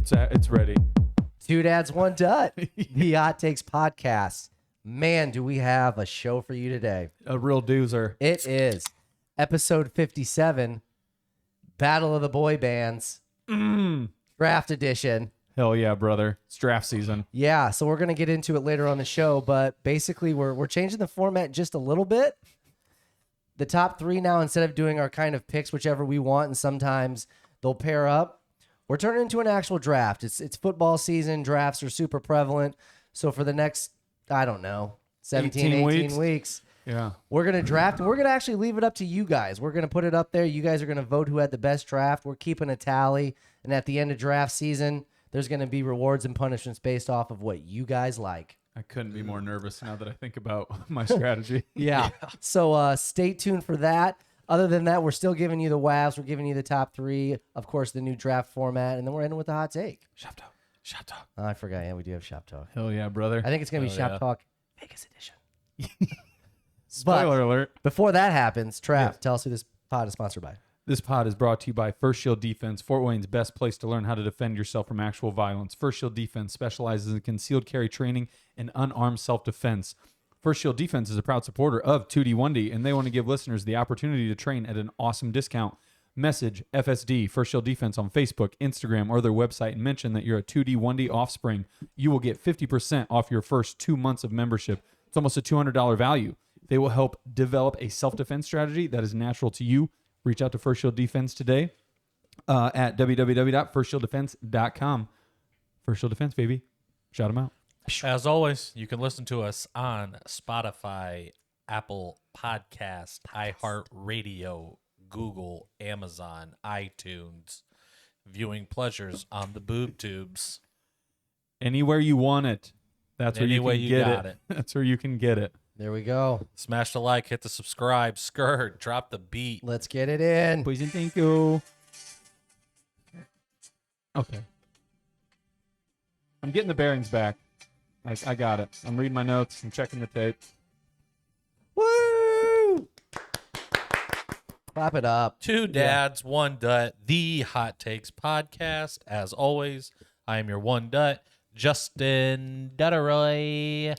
It's ready. Two Dads, One Dut, the Hot Takes Podcast. Man, do we have a show for you today. A real doozer. It is episode 57, Battle of the Boy Bands, Draft Edition. Hell yeah, brother. It's draft season. Yeah, so we're going to get into it later on the show, but basically we're changing the format just a little bit. The top three now, instead of doing our kind of picks, whichever we want, and sometimes they'll pair up, we're turning into an actual draft. It's football season. Drafts are super prevalent. So for the next, I don't know, 17, 18 weeks, yeah, we're going to draft, and we're going to actually leave it up to you guys. We're going to put it up there. You guys are going to vote who had the best draft. We're keeping a tally, and at the end of draft season, there's going to be rewards and punishments based off of what you guys like. I couldn't be more nervous now that I think about my strategy. Yeah. So stay tuned for that. Other than that, we're still giving you the WAVs. We're giving you the top three. Of course, the new draft format. And then we're ending with the hot take. Shop talk. Shop talk. Oh, I forgot. Yeah, we do have Shop Talk. Hell yeah, brother. I think it's going to be Shop Talk Vegas Edition. Spoiler alert. Before that happens, Trav, tell us who this pod is sponsored by. This pod is brought to you by First Shield Defense, Fort Wayne's best place to learn how to defend yourself from actual violence. First Shield Defense specializes in concealed carry training and unarmed self-defense. First Shield Defense is a proud supporter of 2D1D, and they want to give listeners the opportunity to train at an awesome discount. Message FSD, First Shield Defense, on Facebook, Instagram, or their website and mention that you're a 2D1D offspring. You will get 50% off your first 2 months of membership. It's almost a $200 value. They will help develop a self-defense strategy that is natural to you. Reach out to First Shield Defense today at www.firstshieldefense.com. First Shield Defense, baby. Shout them out. As always, you can listen to us on Spotify, Apple Podcast, iHeartRadio, Google, Amazon, iTunes. Viewing pleasures on the boob tubes. Anywhere you want it. That's where Any you way can you get got it. it. That's where you can get it. There we go. Smash the like, hit the subscribe, skirt, drop the beat. Let's get it in. Please and thank you. Okay. I'm getting the bearings back. I got it. I'm reading my notes. I'm checking the tape. Woo! Clap it up. Two Dads, One Dut, the Hot Takes Podcast. As always, I am your One Dut, Justin Dutteroy.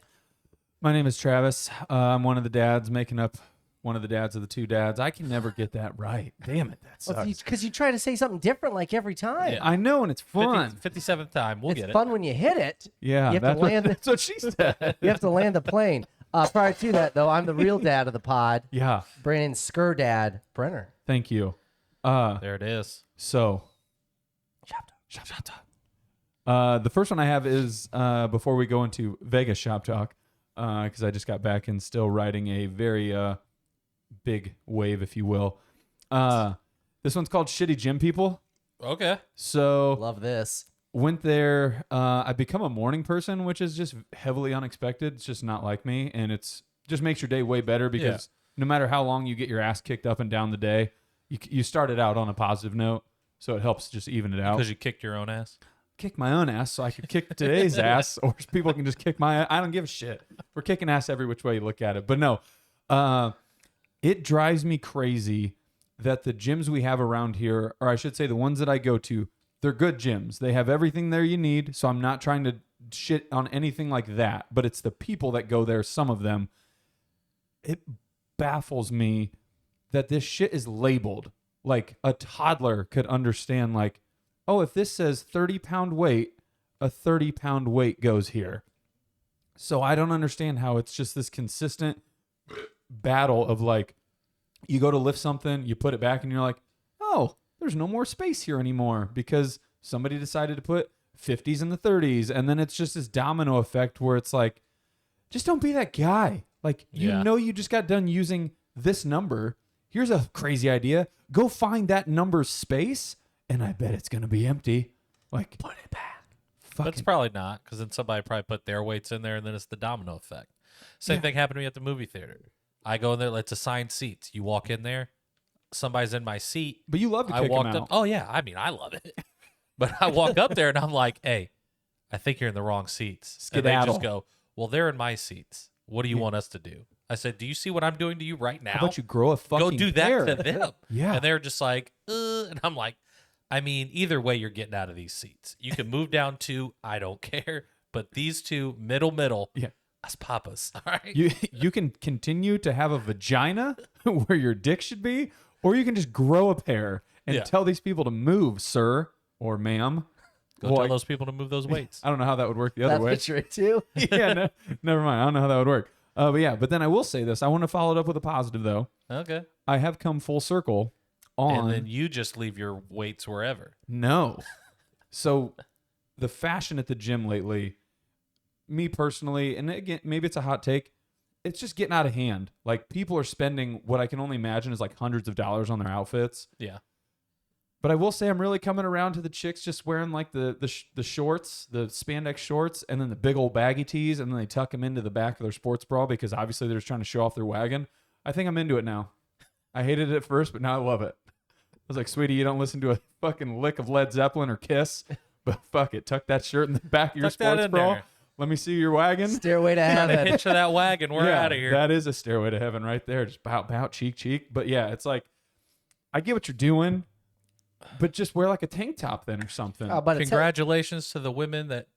My name is Travis. I'm one of the dads making up one of the dads of the two dads. I can never get that right. Damn it, that sucks. Because you try to say something different like every time. Yeah. I know, and it's fun. 57th time. We'll It's get it. fun when you hit it. Yeah, You have to land that's what she said. You have to land the plane. Prior to that, though, I'm the real dad of the pod. Yeah, Brandon Sker Dad Brenner. thank you. There it is. So, Shop Talk. the first one I have is before we go into Vegas Shop Talk, because I just got back and still riding a very big wave, if you will. This one's called Shitty Gym People. Okay. So Love this. went there. I become a morning person, which is just heavily unexpected. It's just not like me, and it's just makes your day way better because no matter how long you get your ass kicked up and down the day, you start it out on a positive note, so it helps just even it out. Because you kicked your own ass. Kick my own ass so I could kick today's ass, or people can just kick my. I don't give a shit. We're kicking ass every which way you look at it. But no, it drives me crazy that the gyms we have around here, or I should say the ones that I go to, they're good gyms. They have everything there you need. So I'm not trying to shit on anything like that. But it's the people that go there, some of them. It baffles me that this shit is labeled. Like a toddler could understand, like, oh, if this says 30-pound weight, a 30-pound weight goes here. So I don't understand how it's just this consistent battle of like, you go to lift something, you put it back, and you're like, oh, there's no more space here anymore because somebody decided to put 50s in the 30s. And then it's just this domino effect where it's like, just don't be that guy. Like, you know, you just got done using this number. Here's a crazy idea. Go find that number's space, and I bet it's going to be empty. Like, put it back. But it's probably not, because then somebody probably put their weights in there, and then it's the domino effect. Same thing happened to me at the movie theater. I go in there, it's assigned seats. You walk in there, somebody's in my seat. But you love to I kick walked them up. out. Oh, yeah. I mean, I love it. But I walk up there, and I'm like, hey, I think you're in the wrong seats. And they Skedaddle. just go, well, they're in my seats. What do you want us to do? I said, do you see what I'm doing to you right now? How about you grow a fucking Go do that hair? to them. Yeah. And they're just like, and I'm like, I mean, either way, you're getting out of these seats. You can move down 2. I don't care. But these 2, middle, Yeah. us papas. All right. You can continue to have a vagina where your dick should be, or you can just grow a pair and Yeah. tell these people to move, sir or ma'am. Go tell those people to move those weights. I don't know how that would work the other That way. picture it too. Yeah, never mind. I don't know how that would work. But then I will say this. I want to follow it up with a positive, though. Okay. I have come full circle on. And then you just leave your weights wherever. No. So the fashion at the gym lately, me personally, and again, maybe it's a hot take, it's just getting out of hand. Like, people are spending what I can only imagine is like hundreds of dollars on their outfits. Yeah. But I will say I'm really coming around to the chicks just wearing like the shorts, the spandex shorts, and then the big old baggy tees, and then they tuck them into the back of their sports bra because obviously they're just trying to show off their wagon. I think I'm into it now. I hated it at first, but now I love it. I was like, sweetie, you don't listen to a fucking lick of Led Zeppelin or Kiss, but fuck it. Tuck that shirt in the back of your Tuck that sports in bra. there. Let me see your wagon. Stairway to Got a heaven. hitch of that wagon. We're Yeah, out of here. That is a stairway to heaven right there. Just bout, cheek. But yeah, it's like, I get what you're doing, but just wear like a tank top then or something. Oh, but it's Congratulations to the women that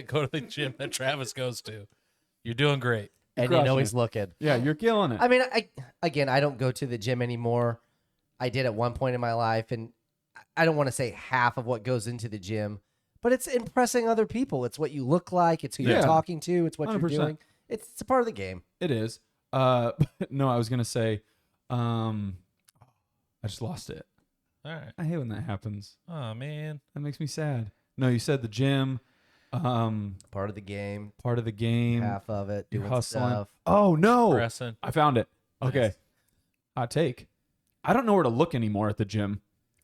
go to the gym that Travis goes to. You're doing great. and you know crushing he's looking. Yeah, you're killing it. I mean, I don't go to the gym anymore. I did at one point in my life, and I don't want to say half of what goes into the gym, but it's impressing other people. It's what you look like. It's who Yeah. you're talking to. It's what 100%. you're doing. It's a part of the game. It is. No, I was gonna say, I just lost it. All right. I hate when that happens. Oh, man. That makes me sad. No, you said the gym, Part of the game. part of the game. Half of it. You're Doing hustling. stuff. Oh no, Pressing. I found it. Okay, Nice. hot take. I don't know where to look anymore at the gym.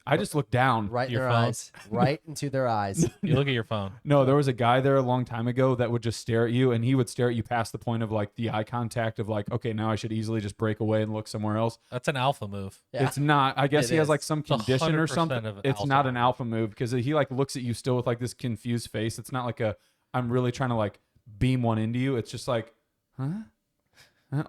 I just look down. Right in Your their phone. eyes. Right into their eyes. You look at your phone. No, there was a guy there a long time ago that would just stare at you, and he would stare at you past the point of like the eye contact of like, okay, now I should easily just break away and look somewhere else. That's an alpha move. Yeah. It's not. I guess It he has is. like some It's 100% condition or something. of It's alpha not an move. alpha move because he like looks at you still with like this confused face. It's not like a I'm really trying to like beam one into you. It's just like, huh?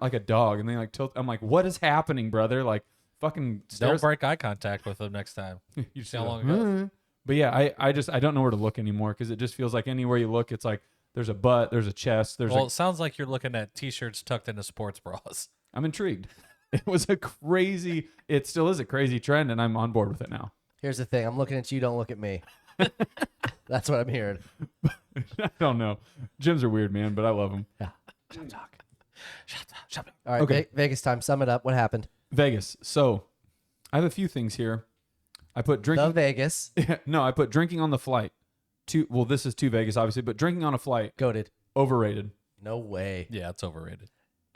Like a dog, and they like tilt. I'm like, what is happening, brother? Like fucking Don't stares. break eye contact with them next time. You See how see long that, it goes. But yeah, I don't know where to look anymore because it just feels like anywhere you look, it's like there's a butt, there's a chest, there's Well, a. it sounds like you're looking at T-shirts tucked into sports bras. I'm intrigued. It was a crazy. It still is a crazy trend, and I'm on board with it now. Here's the thing. I'm looking at you. Don't look at me. That's what I'm hearing. I don't know. Gyms are weird, man, but I love them. Yeah. Shut up. All right. Okay. Vegas time. Sum it up. What happened? Vegas. So, I have a few things here. I put The drinking. Vegas. No, I put drinking on the flight. Well, this is to Vegas, obviously, but drinking on a flight Goated. overrated. No way. Yeah, it's overrated.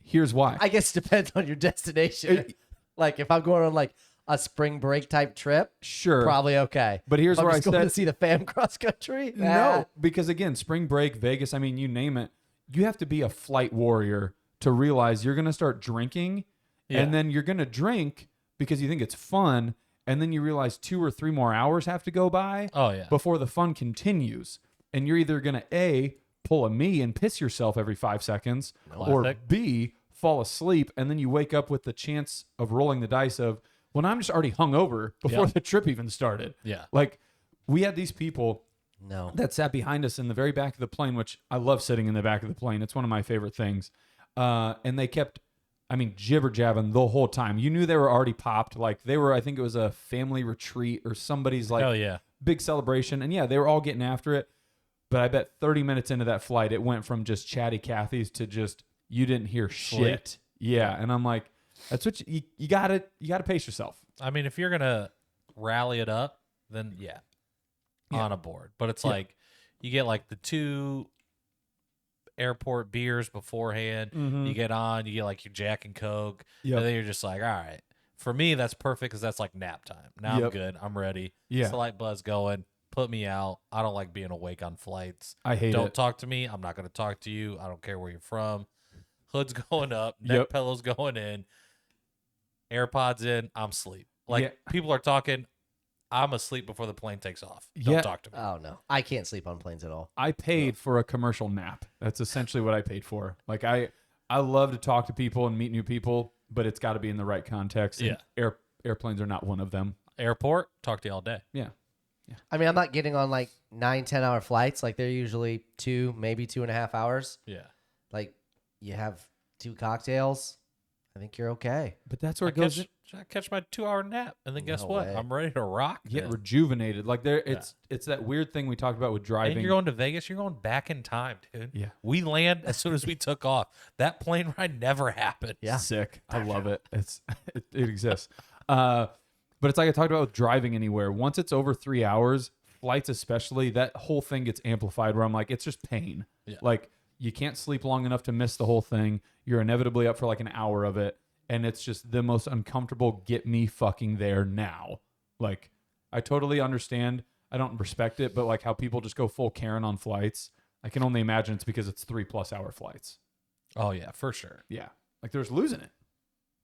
Here's why. I guess it depends on your destination. Like if I'm going on like a spring break type trip, Sure, probably okay. but here's If I'm where I just going to said see the fam cross country. no, because again, spring break, Vegas. I mean, you name it. You have to be a flight warrior to realize you're going to start drinking, Yeah. and then you're going to drink because you think it's fun, and then you realize 2 or 3 more hours have to go by Oh, yeah. before the fun continues, and you're either going to A, pull a me and piss yourself every 5 seconds, or Classic. B, fall asleep, and then you wake up with the chance of rolling the dice of, well, now I'm just already hungover before Yeah. the trip even started. Yeah. Like, we had these people No. that sat behind us in the very back of the plane, which I love sitting in the back of the plane. It's one of my favorite things. And they kept, jibber jabbing the whole time. You knew they were already popped. Like they were, I think it was a family retreat or somebody's like Hell yeah. big celebration. And yeah, they were all getting after it. But I bet 30 minutes into that flight, it went from just chatty Cathy's to just, you didn't hear shit. Sleep. Yeah. And I'm like, that's what you gotta pace yourself. I mean, if you're going to rally it up, then yeah, on a board. But it's Yeah. like you get like the 2 airport beers beforehand. You get on, you get like your Jack and Coke. Yep. And then you're just like, all right. For me, that's perfect because that's like nap time. Now I'm Yep. good. I'm ready. Yeah. Slight buzz going. Put me out. I don't like being awake on flights. I hate Don't it. talk to me. I'm not going to talk to you. I don't care where you're from. Hood's going up. Neck Yep. pillows going in. AirPods in. I'm asleep. Like Yeah. people are talking. I'm asleep before the plane takes off. Don't Yeah. talk to me. Oh no. I can't sleep on planes at all. I paid for a commercial nap. That's essentially what I paid for. Like I love to talk to people and meet new people, but it's got to be in the right context. And Yeah. airplanes are not one of them. Airport. Talk to you all day. Yeah. I mean, I'm not getting on like 9-10 hour flights. Like they're usually 2, maybe 2.5 hours. Yeah. Like you have 2 cocktails. I think you're okay. But that's where it goes. I catch my 2-hour nap, and then guess No what? way. I'm ready to rock. Get then. rejuvenated. Like it's that weird thing we talked about with driving. And you're going to Vegas. You're going back in time, dude. Yeah. We land as soon as we took off. That plane ride never happened. Yeah. Sick. I love it. It exists. But it's like I talked about with driving anywhere. Once it's over 3 hours, flights especially, that whole thing gets amplified where I'm like, it's just pain. Yeah. Like you can't sleep long enough to miss the whole thing. You're inevitably up for like an hour of it. And it's just the most uncomfortable, get me fucking there now. Like, I totally understand. I don't respect it, but like how people just go full Karen on flights. I can only imagine it's because it's 3+ hour flights. Oh, yeah, for sure. Yeah. Like they're just losing it.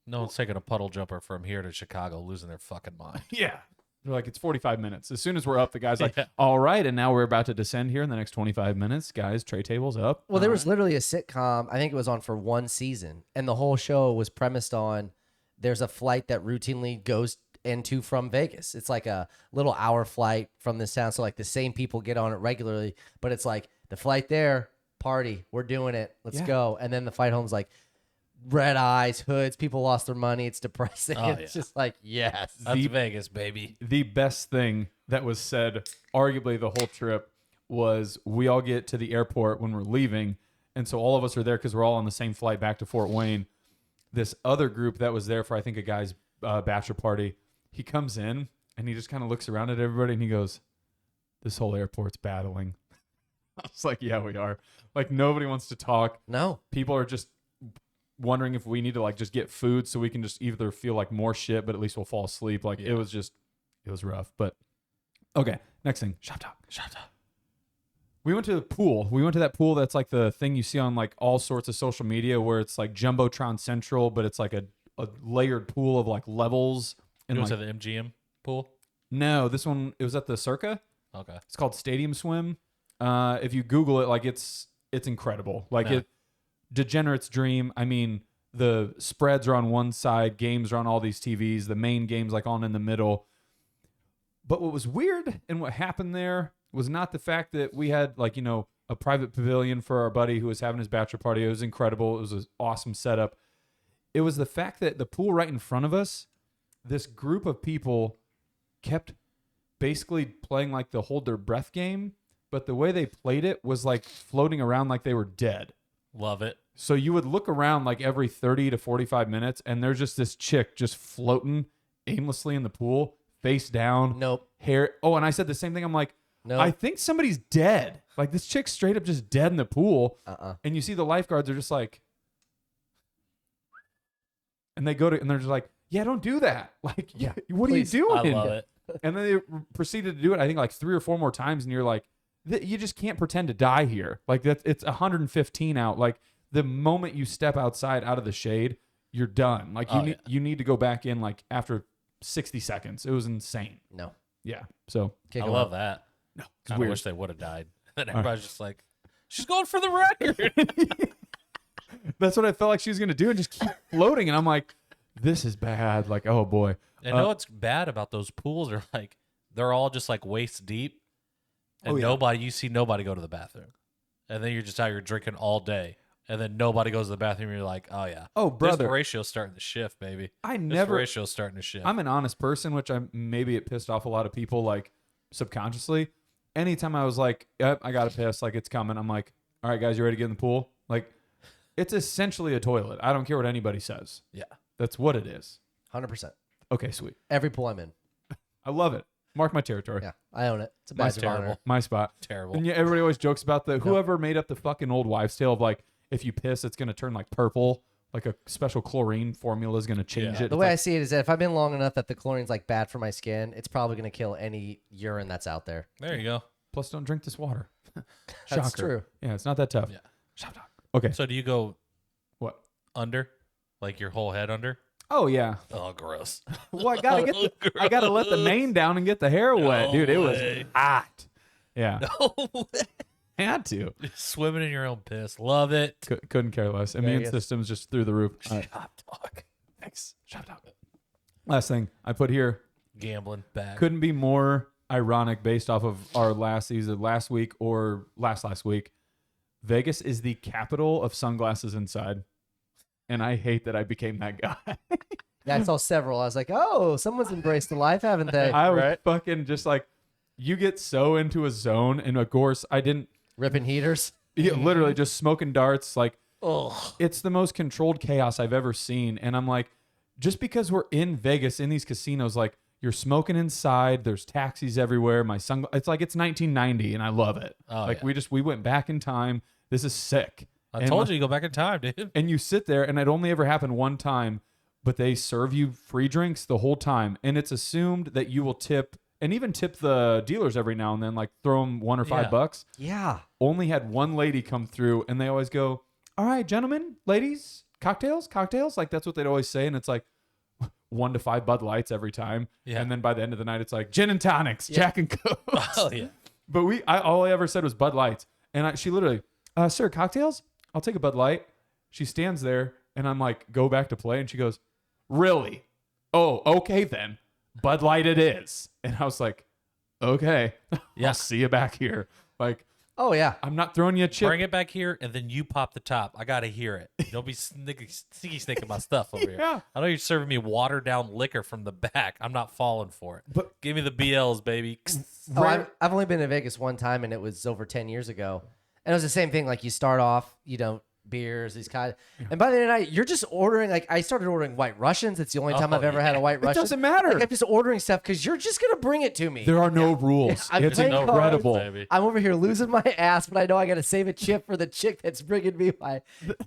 No one's taking a puddle jumper from here to Chicago, losing their fucking mind. Yeah. They're like, it's 45 minutes. As soon as we're up, the guy's like, Yeah. all right. And now we're about to descend here in the next 25 minutes. Guys, tray table's up. Well, there was literally a sitcom. I think it was on for 1 season, and the whole show was premised on there's a flight that routinely goes into from Vegas. It's like a little hour flight from this town, so like the same people get on it regularly. But it's like the flight there, party, we're doing it, let's Yeah. go. And then the flight home's like red eyes, hoods, people lost their money. It's depressing. Oh, It's yeah. just like yes. That's Vegas, baby. The best thing that was said, arguably the whole trip, was we all get to the airport when we're leaving. And so all of us are there because we're all on the same flight back to Fort Wayne. This other group that was there for, I think, a guy's bachelor party, he comes in and he just kind of looks around at everybody and he goes, this whole airport's battling. I was like, yeah, we are. Like, nobody wants to talk. No. People are just wondering if we need to, like, just get food so we can just either feel like more shit, but at least we'll fall asleep. Like, it was rough. But, okay, next thing. Shop talk. We went to the pool. We went to that pool that's like the thing you see on like all sorts of social media where it's like Jumbotron Central, but it's like a layered pool of like levels. You And went like, to the MGM pool? no, this one, it was at the Circa. Okay. It's called Stadium Swim. If you Google it, like it's incredible. Like Yeah. it, degenerate's dream. I mean, the spreads are on one side, games are on all these TVs, the main game's like on in the middle. But what was weird and what happened there was not the fact that we had like, you know, a private pavilion for our buddy who was having his bachelor party. It was incredible. It was an awesome setup. It was the fact that the pool right in front of us, this group of people kept basically playing like the hold their breath game, but the way they played it was like floating around like they were dead. Love it. So you would look around like every 30 to 45 minutes and there's just this chick just floating aimlessly in the pool, face down, Nope. hair. Oh, and I said the same thing. I'm like, Nope. I think somebody's dead. Like this chick's straight up just dead in the pool. Uh-uh. And you see the lifeguards are just like, and they go to, and they're just like, yeah, don't do that. Like, Yeah, what please. are you doing? I love it. And then they proceeded to do it, I think like 3 or 4 more times. And you're like, you just can't pretend to die here. Like it's 115 out. Like the moment you step outside out of the shade, you're done. Like you need to go back in like after 60 seconds. It was insane. No. Yeah. So Kick I 'em love out. that. no, it's I weird. wish they would have died. Then everybody's just like, she's going for the record. That's what I felt like she was going to do and just keep floating. And I'm like, this is bad. Like, oh boy. And know what's bad about those pools are like, they're all just like waist deep. And Oh, yeah. you see nobody go to the bathroom. And then you're just out here drinking all day. And then nobody goes to the bathroom. And you're like, oh yeah. Oh, brother. This ratio's starting to shift, baby. I This never, ratio's starting to shift. I'm an honest person, which maybe it pissed off a lot of people like subconsciously. Anytime I was like, yep, I got to piss, like it's coming. I'm like, all right, guys, you ready to get in the pool? Like, it's essentially a toilet. I don't care what anybody says. yeah. That's what it is. 100%. Okay, sweet. Every pool I'm in. I love it. Mark my territory. Yeah, I own it. It's a Mine's badge of honor. terrible. My spot. Terrible. And yeah, everybody always jokes about whoever made up the fucking old wives' tale of like, if you piss, it's going to turn like purple. Like a special chlorine formula is going to change Yeah. it. The It's way I like, see it is that if I've been long enough that the chlorine's like bad for my skin, it's probably going to kill any urine that's out there. There you go. plus, don't drink this water. That's Shocker. true. Yeah, it's not that tough. Yeah. Shop talk. Okay. So do you go What? under? Like your whole head under? Oh yeah. Oh, gross. Well, I gotta let the mane down and get the hair wet, dude. It was way. hot. Yeah, No. had to. Swimming in your own piss. Love it. Couldn't care less. Immune Vegas. system's just through the roof. All right. Shop talk. Thanks. Shop talk. Last thing I put here Gambling back. couldn't be more. ironic based off of our last week or last week. Vegas is the capital of sunglasses inside. And I hate that I became that guy. Yeah, I saw several. I was like, oh, someone's embraced the life, haven't they? I was Right. fucking just like, you get so into a zone. And of course, I didn't. Ripping heaters. Yeah, literally just smoking darts. Like, Oh, it's the most controlled chaos I've ever seen. And I'm like, just because we're in Vegas in these casinos, like you're smoking inside, there's taxis everywhere. It's like it's 1990 and I love it. Oh, like yeah. we went back in time. This is sick. I told you go back in time, dude. And you sit there, and it only ever happened one time, but they serve you free drinks the whole time. And it's assumed that you will tip, and even tip the dealers every now and then, like throw them $1 or Yeah. $5. yeah. Only had one lady come through, and they always go, all right, gentlemen, ladies, cocktails. Like that's what they'd always say. And it's like 1 to 5 Bud Lights every time. Yeah. And then by the end of the night, it's like gin and tonics, Jack and Coke. Oh yeah. But all I ever said was Bud Lights. And she literally, sir, cocktails? I'll take a Bud Light. She stands there, and I'm like, go back to play. And she goes, really? Oh, okay then. Bud Light it is. And I was like, okay. Yeah. I'll see you back here. Like, Oh, yeah. I'm not throwing you a chip. Bring it back here, and then you pop the top. I gotta hear it. Don't be sneaky sneaking my stuff over here. Yeah. I know you're serving me watered down liquor from the back. I'm not falling for it. But- Give me the BLs, baby. Oh, I've only been to Vegas one time, and it was over 10 years ago. And it was the same thing. Like, you start off, beers, these kind. And by the end of the night, you're just ordering. Like, I started ordering White Russians. It's the only time Oh, I've ever had a White It Russian. doesn't matter. Like, I'm just ordering stuff because you're just gonna bring it to me. There are no rules. I'm It's playing cards. incredible. Baby. I'm over here losing my ass, but I know I got to save a chip for the chick that's bringing me my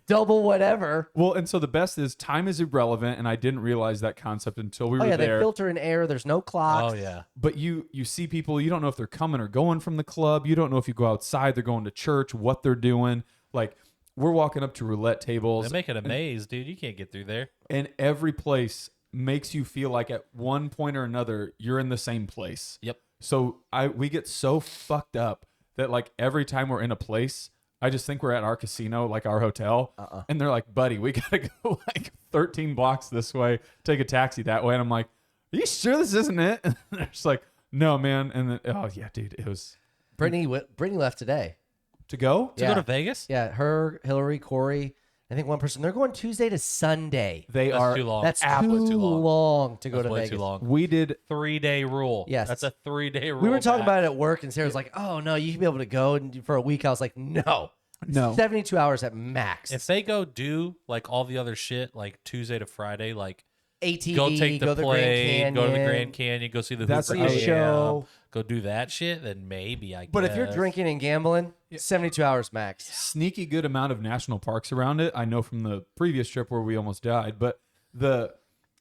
double whatever. Well, and so the best is time is irrelevant, and I didn't realize that concept until we Oh were yeah, there. they filter in air. There's no clock. Oh yeah. But you see people, you don't know if they're coming or going from the club. You don't know if you go outside, they're going to church, what they're doing. Like, we're walking up to roulette tables, They make it a maze, dude. You can't get through there. and every place makes you feel like at one point or another you're in the same place. Yep. So we get so fucked up that like every time we're in a place, I just think we're at our casino, like our hotel, and they're like, "Buddy, we gotta go like 13 blocks this way, take a taxi that way." And I'm like, "Are you sure this isn't it?" And they're just like, "No, man." And then, oh yeah, dude, it was Brittany left today. to go. To Yeah. go to Vegas? Yeah, her, Hillary, Corey. I think one person. They're going Tuesday to Sunday. They That's are. too long. That's Absolutely too long to go That's to way Vegas. too long. We did 3-day rule. Yes. That's a 3-day rule. We were talking Matt. about it at work, and Sarah's like, "Oh no, you should be able to go and for a week." I was like, "No, no. 72 hours at max." If they go do like all the other shit, like Tuesday to Friday, like ATV, go take go the to the Grand plane, Canyon, go to the Grand Canyon, go see the That's Hoover a Dam, show. go do that shit, then maybe I guess. But if you're drinking and gambling, 72 hours max. Sneaky good amount of national parks around it. I know from the previous trip where we almost died, but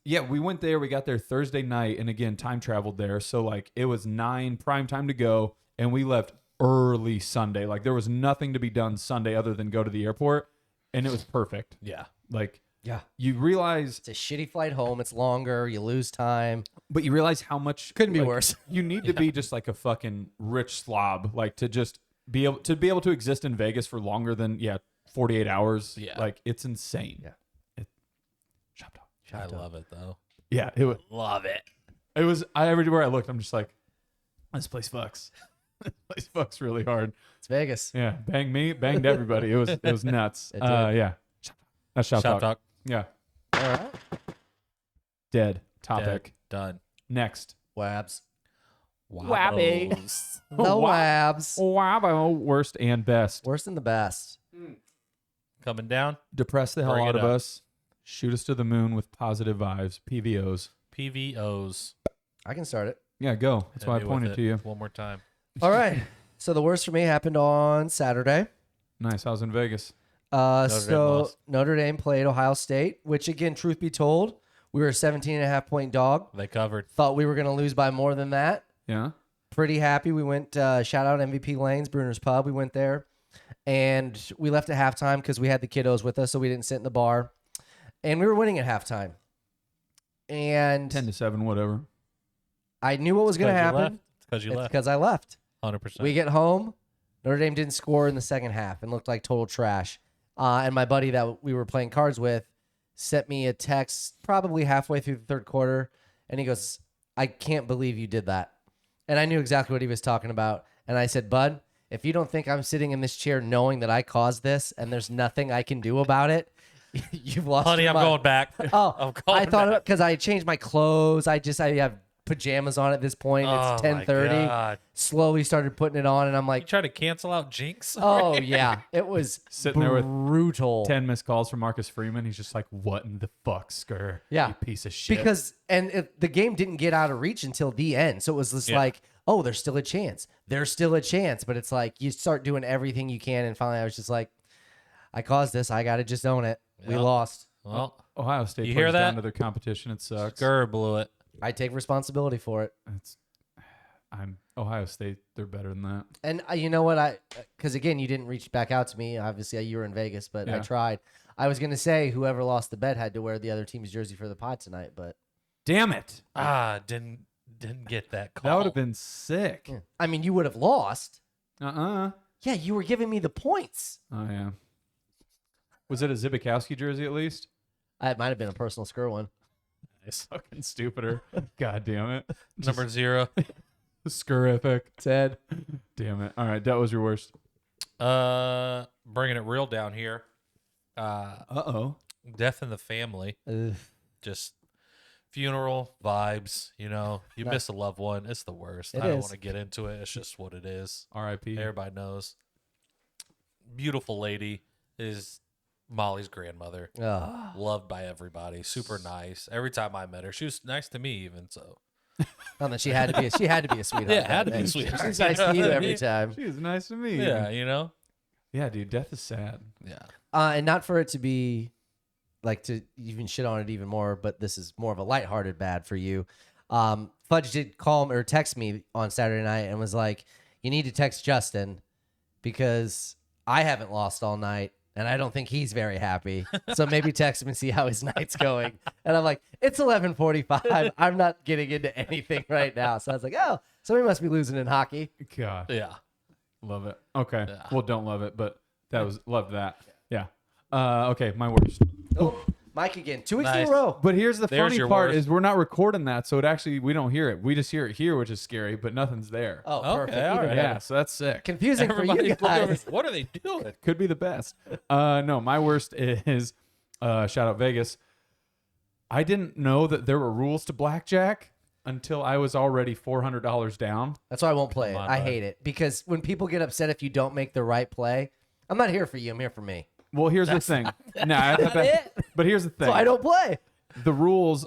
we went there. We got there Thursday night, and again, time traveled there. So like it was 9 prime time to go, and we left early Sunday. Like there was nothing to be done Sunday other than go to the airport, and it was perfect. yeah, Like Yeah. you realize, It's a shitty flight home. It's longer. You lose time. but you realize how much Couldn't be like, worse. You need to be just like a fucking rich slob, like to just be able to exist in Vegas for longer than 48 hours. Yeah. Like it's insane. Yeah. Shop talk. I love it though. Yeah, Love it. it was. Everywhere I looked, I'm just like, this place fucks. This place fucks really hard. It's Vegas. Yeah, banged everybody. It was nuts. It did. Yeah, that's shop Shop talk. talk. Yeah, All right. dead topic. Done. Next, Wabs. Wabby. Wabbos. The Wabs. wow, worst and best. Worse than the best. Coming down. Depress the hell Bring out it of up. us. Shoot us to the moon with positive vibes. PVOs. PVOs. I can start it. Yeah, go. That's Hit why I me with pointed it to you. one more time. All right. So the worst for me happened on Saturday. Nice. I was in Vegas. Dame So lost. Notre Dame played Ohio State, which again, truth be told, we were a 17.5 point dog. They covered. Thought we were going to lose by more than that. Yeah. Pretty happy. We went, shout out MVP Lanes, Bruner's Pub. We went there and we left at halftime because we had the kiddos with us, so we didn't sit in the bar. And we were winning at halftime. And 10-7, whatever. I knew what was going to happen. It's because you It's left. because I left. 100%. We get home. Notre Dame didn't score in the second half and looked like total trash. And my buddy that we were playing cards with sent me a text probably halfway through the third quarter. And he goes, I can't believe you did that. And I knew exactly what he was talking about. And I said, Bud, if you don't think I'm sitting in this chair knowing that I caused this and there's nothing I can do about it, you've lost Honey, your I'm mind. going back. Oh, I'm going I thought back. because I changed my clothes. I have pajamas on at this point. Oh, It's my 10:30. God. Slowly started putting it on, and I'm You like, try to cancel out Jinx? oh yeah, it was Sitting there with brutal. 10 missed calls from Marcus Freeman. He's just like, what in the fuck, Sker? Yeah. You piece of shit. Because the game didn't get out of reach until the end, so it was just like, oh, there's still a chance. There's still a chance, but it's like you start doing everything you can, and finally I was just like, I caused this. I got to just own it. We Yep. lost. Well, Ohio State You plays hear that? down to their competition. It sucks. Sker blew it. I take responsibility for it. I'm Ohio State. They're better than that. And you know what? Because again, you didn't reach back out to me. Obviously, you were in Vegas, but I Yeah. tried. I was gonna say whoever lost the bet had to wear the other team's jersey for the pod tonight, but Damn it. Didn't get that call. That would have been sick. I mean, you would have lost. Uh-uh. Yeah, you were giving me the points. Oh, yeah. Was it a Zibikowski jersey at least? It might have been a personal Sker one. Nice. Fucking stupider. God damn it. Number 0. Skerific. Ted. Damn it. All right, that was your worst. Bringing it real down here. Uh-oh. Death in the family. Ugh. Just funeral vibes. You know, you miss a loved one. It's the worst. It I don't is. want to get into it. It's just what it is. R.I.P. Everybody knows. Beautiful lady is Molly's grandmother. Ugh. Loved by everybody. Super nice. Every time I met her, she was nice to me even. So Well, then she had to be a sweetheart. Yeah, had to be a Hey, sweetheart. She's nice to you every time. She was nice to me. yeah, you know. Yeah, dude, death is sad. Yeah. And not for it to be like to even shit on it even more, but this is more of a lighthearted bad for you. Fudge did call me or text me on Saturday night and was like, "You need to text Justin because I haven't lost all night." And I don't think he's very happy. So maybe text him and see how his night's going. And I'm like, it's 11:45. I'm not getting into anything right now. So I was like, oh, somebody must be losing in hockey. God. Yeah. Love it. Okay. Yeah. Well, don't love it, but loved that. Yeah. Okay, my worst. Oh, Mike again. 2 weeks in Nice. a row. But here's the There's funny your part worst. is we're not recording that, so we don't hear it. We just hear it here, which is scary, but nothing's there. Oh, Okay, perfect. all Even right. Yeah, better. so that's sick. Confusing for you Everybody's looking over, guys. what are they doing? Could be the best. No, my worst is shout out Vegas. I didn't know that there were rules to blackjack until I was already $400 down. That's why I won't play it. Come on, I bud. hate it because when people get upset if you don't make the right play, I'm not here for you. I'm here for me. Well, here's the thing. But here's the thing. So I don't play. The rules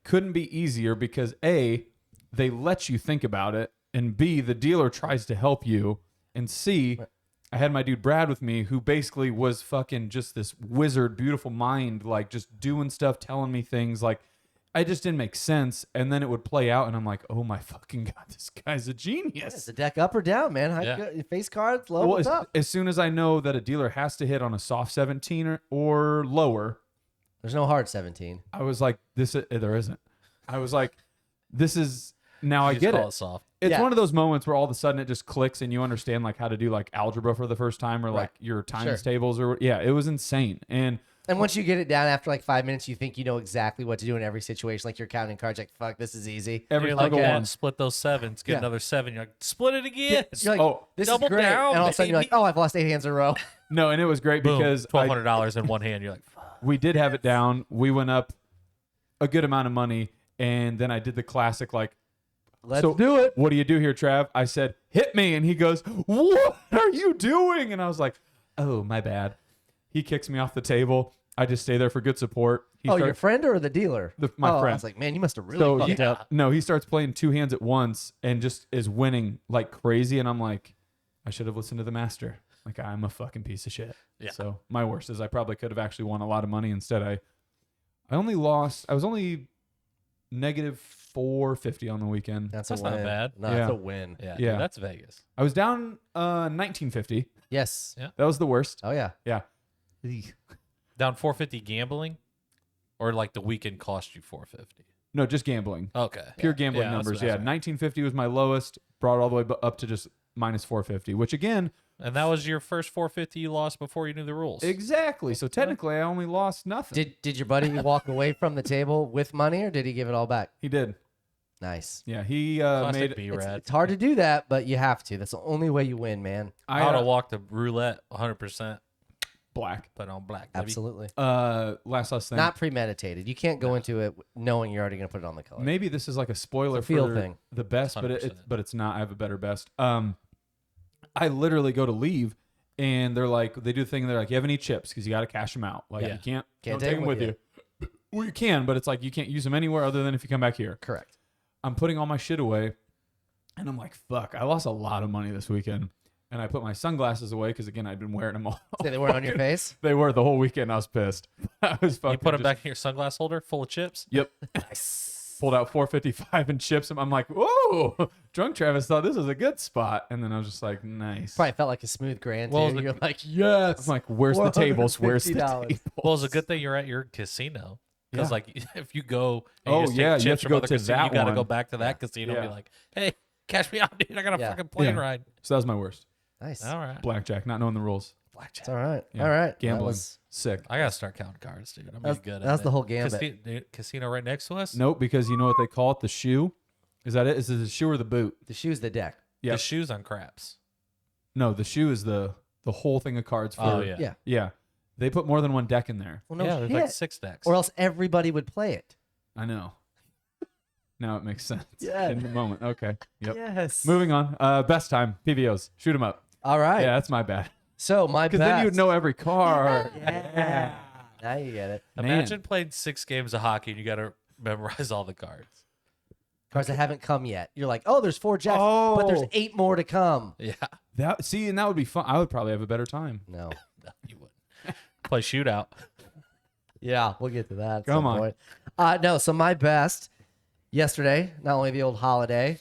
couldn't be easier because A, they let you think about it, and B, the dealer tries to help you, and C, I had my dude Brad with me who basically was fucking just this wizard, beautiful mind, like just doing stuff, telling me things like I just didn't make sense, and then it would play out, and I'm like, oh my fucking God, this guy's a Is genius. the deck up or down, man? Yeah. Face cards, low, Well, what's up? as soon as I know that a dealer has to hit on a soft 17 or lower, There's no hard 17. I was like, there isn't. I was like, this is, now I You just get call it. it soft. It's Yeah. one of those moments where all of a sudden it just clicks and you understand like how to do like algebra for the first time or like your times tables or yeah, it was insane. And once you get it down after like 5 minutes, you think you know exactly what to do in every situation. Like you're counting cards, like, fuck, this is easy. every You're like, single yeah, one. split those sevens, get Yeah. another 7. You're like, split it again. You're like, Oh, this double is great. down, and all of a sudden you're like, baby. oh, I've lost 8 hands in a row. No, and it was great Boom, because $1,200 in one hand. You're like, fuck. we did have it down. We went up a good amount of money. And then I did the classic like, Let's so do it. what do you do here, Trav? I said, hit me. And he goes, what are you doing? And I was like, oh, my bad. He kicks me off the table. I just stay there for good support. He Your starts- friend or the dealer? my I friend. was like, man, you must have really So fucked he, up. no, he starts playing 2 hands at once and just is winning like crazy. And I'm like, I should have listened to the master. Like I'm a fucking piece of shit. Yeah. So my worst is I probably could have actually won a lot of money. Instead, I was only negative 450 on the weekend. That's That's a not win. bad. No, Yeah. that's a win. Yeah, Yeah. dude, that's Vegas. I was down 1950. Yes. Yeah. That was the worst. Oh, yeah. Yeah. Down 450 gambling, or like the weekend cost you 450. No, just gambling. Okay. Pure gambling Yeah, that's numbers. what I Yeah. was right. 1950 was my lowest. Brought all the way up to just minus 450, which again, And that was your first 450 you lost before you knew the rules. exactly. So technically, I only lost nothing. Did your buddy walk away from the table with money or did he give it all back? He did. Nice. Yeah, he Classic made. B-Rad. It's hard to do that, but you have to. That's the only way you win, man. I ought to walk the roulette 100%. Black. Put on black, baby. Absolutely. Last thing. Not premeditated. You can't go into it knowing you're already going to put it on the color. Maybe this is like a spoiler It's a feel for thing. the best, but 100%. it's not. I have a better best. I literally go to leave, and they're like, they do the thing. They're like, you have any chips? Because you got to cash them out. Like Yeah. you can't Can't don't take them with you. Well, you can, but it's like you can't use them anywhere other than if you come back here. Correct. I'm putting all my shit away, and I'm like, fuck, I lost a lot of money this weekend. And I put my sunglasses away because, again, I'd been wearing them all. Say they weren't on your face? They were the whole weekend. I was pissed. I was fucking You put them just- back in your sunglass holder full of chips? Yep. Pulled out 455 and chips them. I'm like, whoa. Drunk Travis thought this was a good spot. And then I was just like, nice. Probably felt like a smooth grand, Well, too. the- You're like, yes. I'm like, where's the tables? Where's the $450. tables? Well, it's a good thing you're at your casino. Because, Yeah. like, if you go and Oh, you just yeah, take you have chips to from go other to casino, that you got to one. go back to that casino and Yeah. be like, hey, cash me out, dude. I got a Yeah. fucking plane Yeah. ride. So that was my worst. Nice. All right. Blackjack, not knowing the rules. Blackjack. It's all right. Yeah. All right. Gambling. That was, Sick. I got to start counting cards, dude. I'm That's- getting good that's at the it. whole gambit. Casino right next to us? Nope, because you know what they call it? The shoe? Is that it? Is it the shoe or the boot? the shoe's the deck. Yeah. The shoes on craps. No, the shoe is the whole thing of cards for. Oh, yeah. Yeah. Yeah. They put more than one deck in there. Well, no yeah, shit. there's like 6 decks. Or else everybody would play it. I know. Now it makes sense. Yeah. In the moment. Okay. Yep. Yes. Moving on. Best time. PVOs. Shoot them up. All right. Yeah, that's my bad. So my Because best. then you would know every card. Yeah. Now you get it. Imagine playing 6 games of hockey and you got to memorize all the cards. Cards that haven't come yet. You're like, oh, there's 4 jacks, but there's Oh. 8 more to come. Yeah. And that would be fun. I would probably have a better time. No. No, you wouldn't. Play shootout. Yeah, we'll get to that. At Come some on. Point. No, so my best yesterday, not only the old holiday,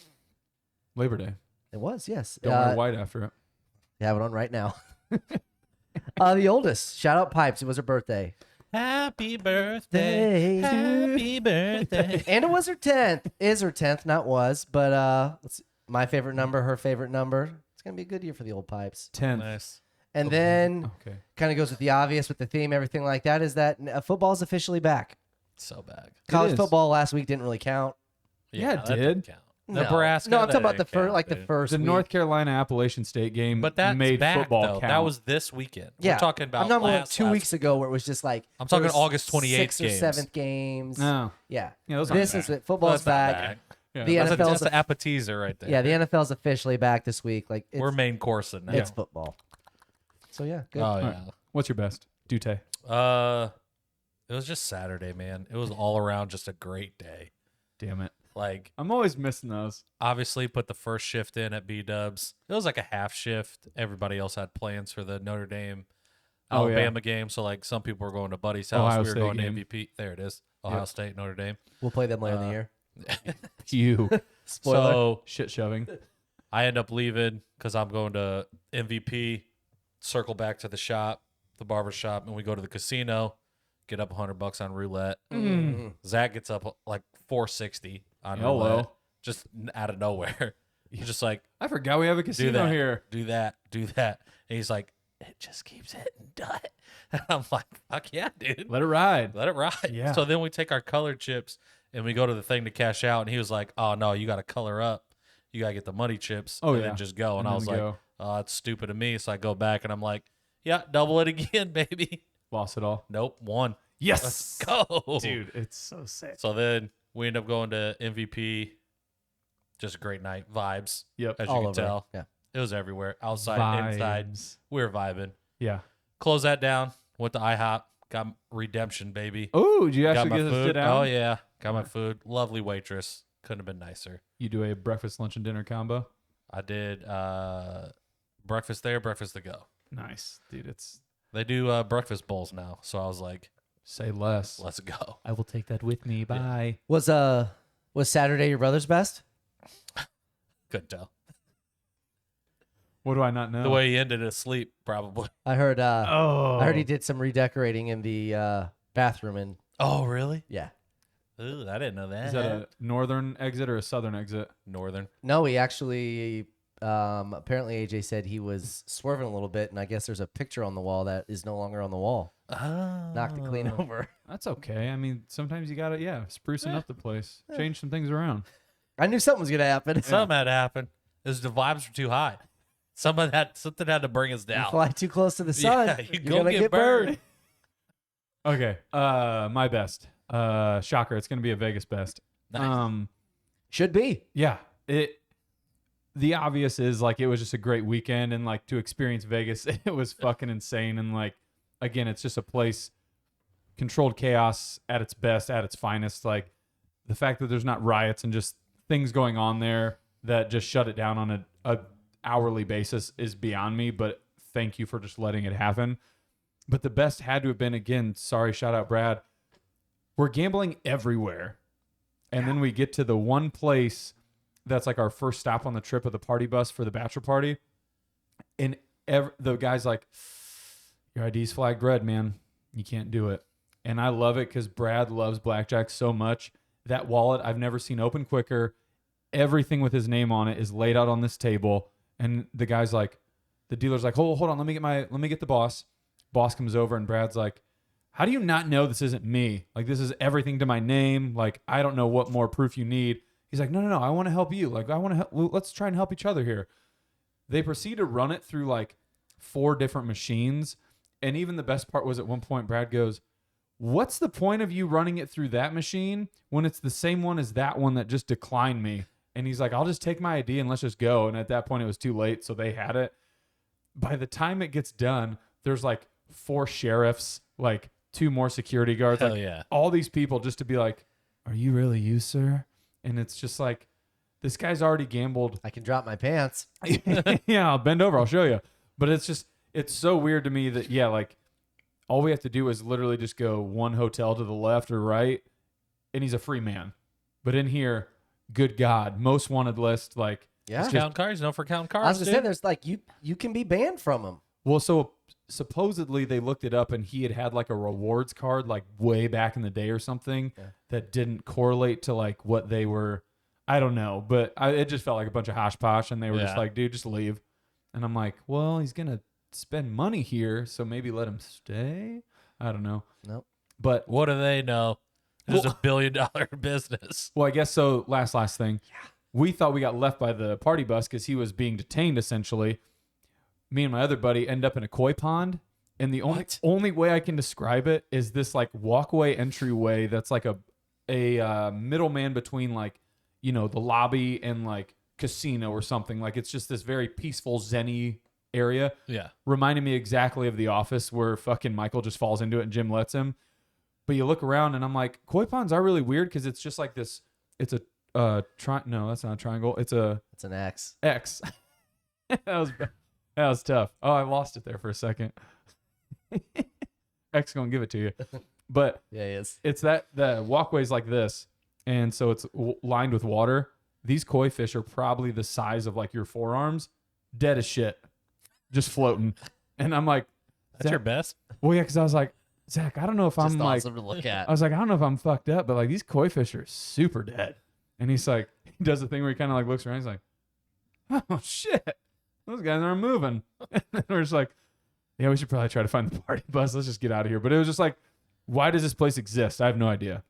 Labor Day. it was, yes. Don't wear white after it. You have it on right now. The oldest, shout out Pipes. It was her birthday. Happy birthday. Day. Happy birthday. And it was her 10th. Is her 10th, not was. But let's see. My favorite number, her favorite number. It's going to be a good year for the old Pipes. 10th. Nice. And then Okay. kind of goes with the obvious, with the theme, everything like that, is that football's officially back. So bad. College is. football last week didn't really count. Yeah, it that did. didn't count. No. Nebraska. No, I'm talking that about the didn't first, count, like the dude. first The week. North Carolina Appalachian State game But that's made back, football though. count. That was this weekend. Yeah, We're talking about I'm not last, 2 weeks ago where it was just like I'm talking there was August 28th 6th or games. 7th games. No. Yeah, Yeah, those aren't this is bad. it. Football's That's not back. bad. Yeah. The That's, NFL's that's an appetizer right there. Yeah, the NFL's officially back this week. Like it's, We're main coursing now. it's football. So yeah, good. Oh yeah. right. What's your best? Dute. It was just Saturday, man. It was all around just a great day. Damn it. Like, I'm always missing those. obviously put the first shift in at B-Dubs. It was like a half shift. Everybody else had plans for the Notre Dame Oh, yeah. Alabama game. So like some people were going to Buddy's house. Ohio we were State going game. to MVP. There it is. Ohio Yep. State, Notre Dame. We'll play them later in the year. You. Spoiler. So Shit shoving. I end up leaving because I'm going to MVP, circle back to the shop, the barber shop, and we go to the casino, get up $100 on roulette. Zach gets up like 460 on Hello. roulette, just out of nowhere. He's just like, I forgot we have a do casino that, here. do that, do that. And he's like, it just keeps hitting dot. And I'm like, fuck yeah, dude. Let it ride. Let it ride. Yeah. So then we take our colored chips and we go to the thing to cash out. And he was like, oh, no, you got to color up. You got to get the money chips Oh, and yeah. then just go. And And I then was like, go. oh, it's stupid of me. So I go back and I'm like, yeah, double it again, baby. Lost it all. Nope, one. Yes. Let's go. Dude, it's so sick. So then we end up going to MVP. Just a great night. Vibes, Yep. as you All can over. tell. Yeah. It was everywhere. Outside, inside. Vibes. We were vibing. Yeah. Close that down. Went to IHOP. Got redemption, baby. Oh, did you Got actually my get to food. sit down? Oh, yeah. Got my food. Lovely waitress. Couldn't have been nicer. You do a breakfast, lunch, and dinner combo? I did breakfast there, breakfast to go. Nice. Dude, it's They do breakfast bowls now. So I was like, say less. let's go. I will take that with me. Bye. Was Saturday your brother's best? Couldn't tell. What do I not know? The way he ended asleep, probably. I heard. Oh. I heard he did some redecorating in the bathroom, and Oh, really? yeah. Ooh, I didn't know that. Is that a northern exit or a southern exit? Northern? No, he actually. Apparently, AJ said he was swerving a little bit, and I guess there's a picture on the wall that is no longer on the wall. Oh. Knocked it clean over. That's okay. I mean, sometimes you gotta, sprucing up the place, change some things around. I knew something was gonna happen. Something had happened. Is the vibes were too high. Something had to bring us You down. fly too close to the sun, Yeah, you're go gonna get burned. Okay. My best. Shocker. It's gonna be a Vegas best. Nice. Should be. Yeah. The obvious is like it was just a great weekend, and like to experience Vegas, it was fucking insane. And like again, it's just a place, controlled chaos at its best, at its finest. Like the fact that there's not riots and just things going on there that just shut it down on a hourly basis is beyond me. But thank you for just letting it happen. But the best had to have been, again, sorry, shout out Brad. We're gambling everywhere. And then we get to the one place that's like our first stop on the trip of the party bus for the bachelor party. And the guy's like, your ID's flagged red, man. You can't do it. And I love it because Brad loves blackjack so much. That wallet I've never seen open quicker. Everything with his name on it is laid out on this table. And the guy's like, the dealer's like, hold on, let me get the boss. Boss comes over and Brad's like, how do you not know this isn't me? Like, this is everything to my name. Like, I don't know what more proof you need. He's like, no, I want to help you. Like, I want to help. Let's try and help each other here. They proceed to run it through like 4 different machines. And even the best part was at one point, Brad goes, what's the point of you running it through that machine when it's the same one as that one that just declined me? And he's like, I'll just take my ID and let's just go. And at that point, it was too late. So they had it. By the time it gets done, there's like 4 sheriffs, like 2 more security guards, Hell like yeah. all these people just to be like, are you really you, sir? And it's just like, this guy's already gambled. I can drop my pants. Yeah, I'll bend over. I'll show you. But it's just, it's so weird to me that, yeah, like all we have to do is literally just go 1 hotel to the left or right, and he's a free man. But in here, good God, most wanted list, like, Yeah. Count cards, no for count cards. I was gonna say, dude. there's like you can be banned from them. well, so supposedly they looked it up and he had like a rewards card like way back in the day or something that didn't correlate to like what they were. I don't know, but it just felt like a bunch of hosh posh, and they were just Yeah. like, dude, just leave. And I'm like, well, he's going to spend money here, so maybe let him stay. I don't know. Nope. But, What do they know? There's $1 billion business. well, I guess so. Last thing. Yeah. We thought we got left by the party bus because he was being detained essentially. Me and my other buddy end up in a koi pond. And the only way I can describe it is this like walkway entryway that's like a middleman between like, you know, the lobby and like casino or something. Like it's just this very peaceful zen-y area. Yeah. Reminded me exactly of The Office where fucking Michael just falls into it and Jim lets him. But you look around and I'm like, koi ponds are really weird because it's just like this. It's a no, that's not a triangle. It's an X. X. that was tough. Oh, I lost it there for a second. X gonna give it to you, but Yeah, he is. it's that the walkway's like this, and so it's lined with water. These koi fish are probably the size of like your forearms, dead as shit, just floating. And I'm like, That's your best? well, yeah, because I was like, Zach, I don't know if Just I'm like, awesome to look at. I was like, I don't know if I'm fucked up, but like these koi fish are super dead. And he's like, he does the thing where he kind of like looks around. He's like, oh shit, those guys aren't moving. And we're just like, yeah, we should probably try to find the party bus. Let's just get out of here. But it was just like, why does this place exist? I have no idea.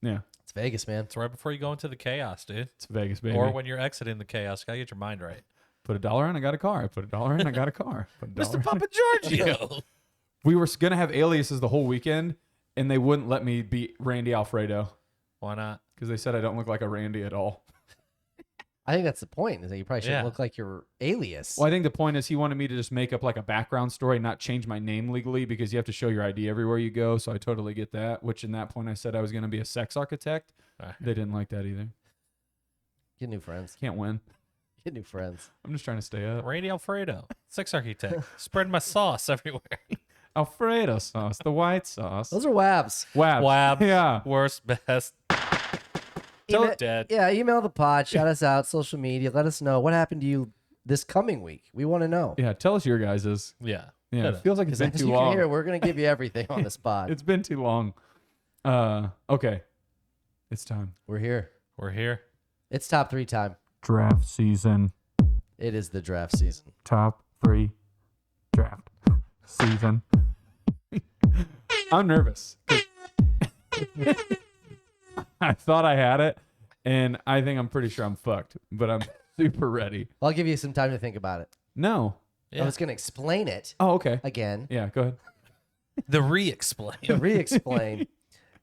Yeah, It's Vegas, man. It's right before you go into the chaos, dude. it's Vegas, baby. Or when you're exiting the chaos, gotta get your mind right. Put $1 in, I got a car. I put $1 in, I got a car. Put $1 in. Mr. Papa Giorgio. We were gonna have aliases the whole weekend, and they wouldn't let me be Randy Alfredo Why not? because they said I don't look like a Randy at all. I think that's the point, is that you probably should Yeah. look like your alias. Well, I think the point is he wanted me to just make up like a background story, not change my name legally because you have to show your ID everywhere you go. So I totally get that. Which in that point I said I was going to be a sex architect. Right. They didn't like that either. Get new friends. Can't win. Get new friends. I'm just trying to stay up. Randy Alfredo, sex architect. Spread my sauce everywhere. Alfredo sauce, the white sauce. Those are WABs. Wow. Wab. Yeah. Worst, best. Email- Dead. Yeah, email the pod. Shout us out. Social media. Let us know what happened to you this coming week. We want to know. Yeah. Tell us your guys's. Yeah. Yeah. Hit It us. feels like it's Because been as too you can long. hear, we're going to give you everything on this pod. It's been too long. Okay. It's time. We're here. We're here. It's top 3 time. Draft season. It is the draft season. Top 3 draft season. I'm nervous. I thought I had it, and I think I'm pretty sure I'm fucked, but I'm super ready. I'll give you some time to think about it. No. Yeah. I was going to explain it Oh, okay. again. Yeah, go ahead. The re-explain. To re-explain.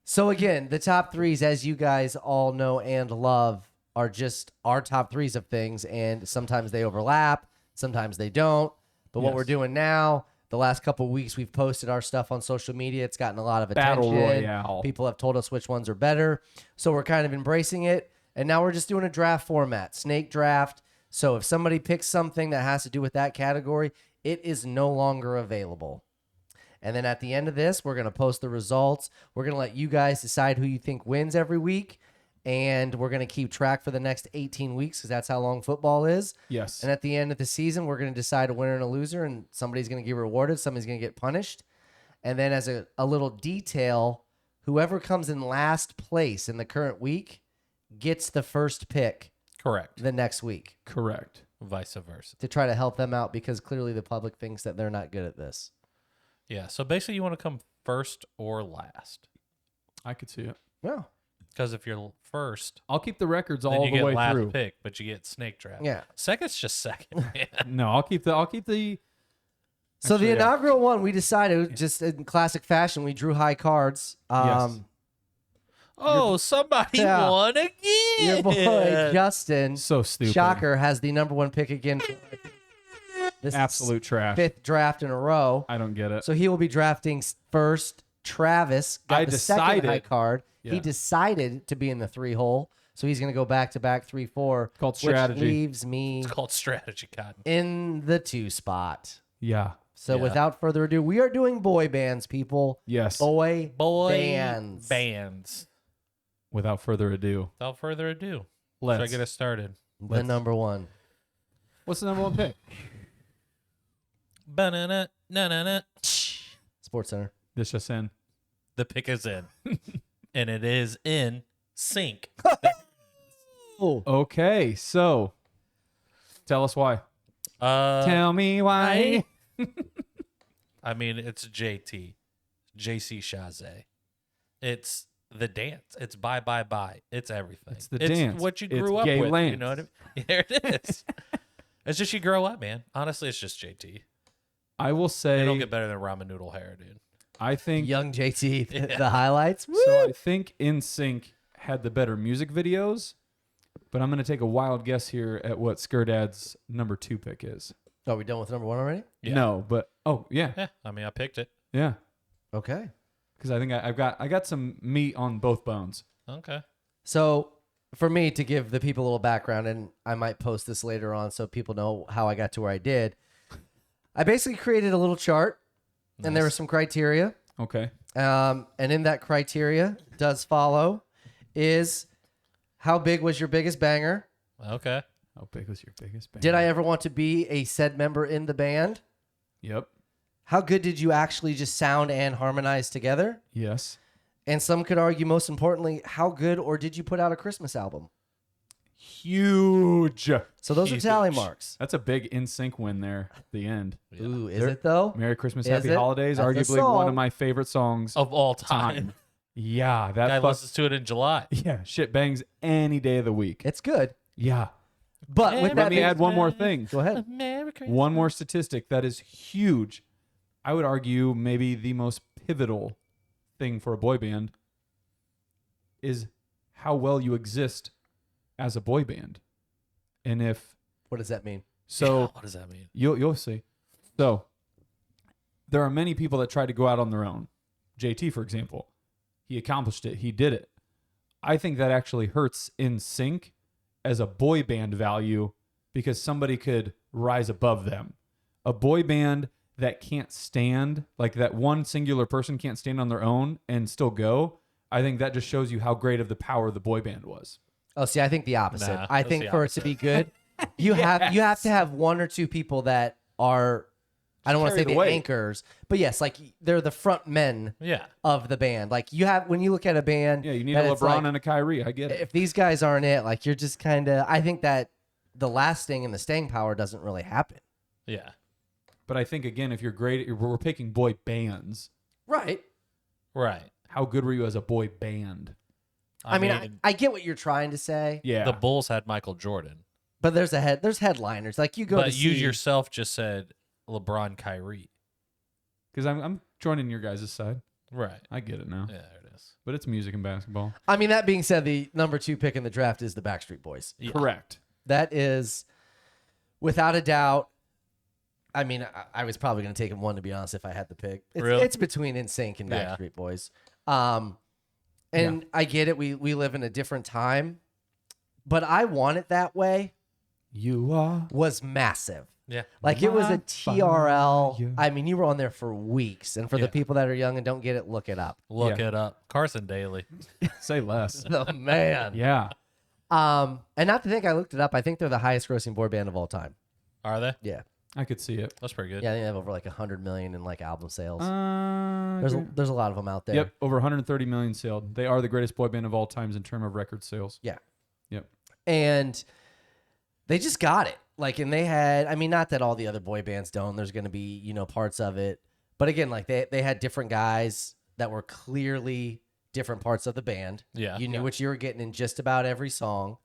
So again, the top threes, as you guys all know and love, are just our top threes of things, and sometimes they overlap, sometimes they don't. But what Yes. we're doing now, the last couple of weeks, we've posted our stuff on social media. It's gotten a lot of attention. Battle Royale. People have told us which ones are better, so we're kind of embracing it. And now we're just doing a draft format, snake draft. So if somebody picks something that has to do with that category, it is no longer available. And then at the end of this, we're going to post the results. We're going to let you guys decide who you think wins every week. And we're going to keep track for the next 18 weeks because that's how long football is. Yes. And at the end of the season, we're going to decide a winner and a loser, and somebody's going to get rewarded, somebody's going to get punished. And then as a little detail, whoever comes in last place in the current week gets the first pick Correct. the next week Correct. Vice versa. to try to help them out because clearly the public thinks that they're not good at this. Yeah. So basically, you want to come first or last. I could see it. Yeah. Because if you're first, I'll keep the records then all you the get way last through. pick, but you get snake draft. Yeah. Second's just second, man. No, I'll keep the So Actually, the yeah. inaugural one, we decided just in classic fashion, we drew high cards. Yes. Oh, somebody Yeah. won again. Your boy Justin, so stupid. shocker, has the number one pick again. This Absolute trash. fifth draft in a row. I don't get it. So he will be drafting first. Travis got I the second high decided- card. He Yeah. decided to be in the 3-hole. So he's going to go back to back 3-4. Called which strategy. leaves me It's called strategy, Cotton. in the 2 spot. Yeah. So Yeah. without further ado, we are doing boy bands, people. Yes. Boy Bands. bands. Without further ado, Without further ado, let's. should I get us started? The number one. What's the number one pick? Banana, na-na-na. Sports Center. This just in. The pick is in, and it is in sync. Oh, Okay, so tell us why. Tell me why. I mean, it's JC Chazé. It's the dance. It's bye bye bye. It's everything. It's the dance. What you It's grew up gay with. You Lance. know what I mean? There it is. It's just you grow up, man. Honestly, it's just JT. I will They don't say, get better than ramen noodle hair, dude. I think young JT, the highlights. so. I think NSYNC had the better music videos, but I'm going to take a wild guess here at what Sker Dad's number 2 pick is. Are we done with number one already? Yeah. No, but yeah, Yeah, I mean, I picked it. yeah, Okay. because I think I got some meat on both bones. Okay. So for me to give the people a little background, and I might post this later on so people know how I got to where I did. I basically created a little chart, and there were some criteria. Okay, And in that criteria does follow is how big was your biggest banger? Okay. how big was your biggest band? Did I ever want to be a said member in the band? Yep. How good did you actually just sound and harmonize together? Yes. And some could argue, most importantly, how good or did you put out a Christmas album? Huge. So those are tally Huge. marks. That's a big NSYNC win there at the end. Ooh, is There- it though? Merry Christmas, Is Happy it? Holidays. That's the Arguably one song. of my favorite songs Of all time. time. Yeah, that Guy fuck, listens to it in July. yeah, shit bangs any day of the week. It's good. Yeah. But with Let that me being, add one more thing. go ahead. Merry Christmas. One more statistic that is huge. I would argue maybe the most pivotal thing for a boy band is how well you exist as a boy band. And if What does that mean? so, What does that mean? you'll see. So there are many people that try to go out on their own. JT, for example, he accomplished it. He did it. I think that actually hurts NSYNC as a boy band value because somebody could rise above them. A boy band that can't stand, like that one singular person can't stand on their own and still go, I think that just shows you how great of the power the boy band was. Oh, see, I think the opposite. Nah, I that's think the for it to be good, you have to have one or two people that are, I don't want to say carry the the weight. anchors, but yes, like they're the front men Yeah. of the band. Like you have, when you look at a band, Yeah, you need that a it's LeBron like, and a Kyrie. I get it. if these guys aren't it, like you're just kind of, I think that the lasting and the staying power doesn't really happen. Yeah. But I think, again, if you're great, we're picking boy bands. Right. Right. How good were you as a boy band? I mean, I get what you're trying to say. Yeah. the Bulls had Michael Jordan, But there's headliners. Like you go but to you see yourself just said LeBron, Kyrie. Because I'm joining your guys' side. Right. I get it now. Yeah, there it is. But it's music and basketball. I mean, that being said, the number 2 pick in the draft is the Backstreet Boys. Yeah. Correct. That is, without a doubt. I mean, I was probably going to take him 1 to be honest if I had the pick. Really? It's between NSYNC and Yeah. Backstreet Boys. And I get it. We live in a different time, but I Want It That Way You are. was massive. Yeah. Like it was a My TRL. fire. I mean, you were on there for weeks. And for the Yeah. people that are young and don't get it, look it up. Look Yeah. it up. Carson Daly. Say less. The man. Yeah. And not to think I looked it up. I think they're the highest grossing boy band of all time. Are they? Yeah. I could see it. That's pretty good. Yeah, I think they have over like 100 million in like album sales. Uh, There's a lot of them out there. Yep, over 130 million sold. They are the greatest boy band of all times in terms of record sales. Yeah. Yep. And they just got it. Like, and they had, I mean, not that all the other boy bands don't. There's going to be, parts of it. But again, like they had different guys that were clearly different parts of the band. Yeah. You knew what you were getting in just about every song.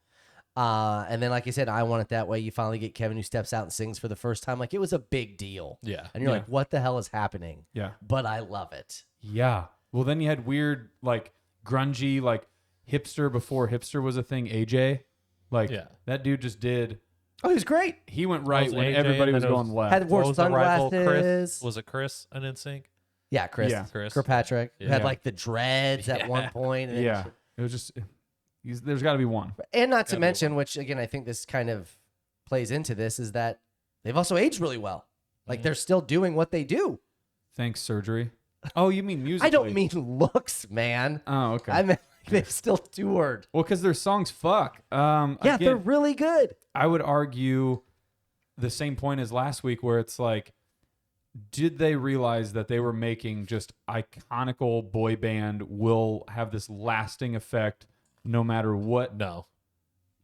And then, like I said, I Want It That Way. You finally get Kevin who steps out and sings for the first time. Like, it was a big deal. Yeah. And you're Yeah. like, what the hell is happening? Yeah. But I love it. Yeah. Well, then you had weird, like, grungy, like, hipster before hipster was a thing, AJ. Like, Yeah. that dude just did. Oh, he was great. He went right was when AJ, everybody and was then it going was- left. Had wore What was the rival? Chris? sunglasses. Was it Chris and NSYNC? Yeah, Chris. Yeah. Chris. Kirkpatrick. Who had Yeah. like the dreads at one point. And Yeah. It was just, there's got to be one. And not to Gotta be mention, which again, I think this kind of plays into this, is that they've also aged really well. Like they're still doing what they do. Thanks, surgery. Oh, you mean musically? I don't mean looks, man. Oh, okay. I mean, they've still toured. Well, because their songs fuck. Yeah, Again, they're really good. I would argue the same point as last week, where it's like, did they realize that they were making just iconical boy band will have this lasting effect no matter what? No.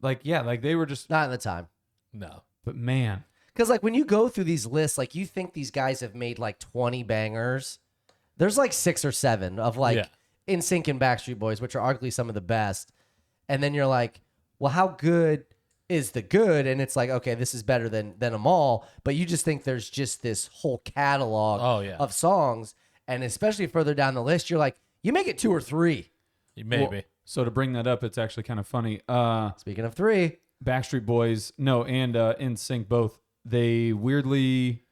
Like, yeah, like they were just, Not at the time. No. but man, Because like when you go through these lists, like you think these guys have made like 20 bangers. There's like 6 or 7 of like Yeah. NSYNC and Backstreet Boys, which are arguably some of the best. And then you're like, well, how good is the good? And it's like, okay, this is better than them all. But you just think there's just this whole catalog Oh, yeah. of songs. And especially further down the list, you're like, you make it 2 or 3. Maybe. Well, so to bring that up, it's actually kind of funny. Speaking of 3, Backstreet Boys, no, and NSYNC both. They weirdly,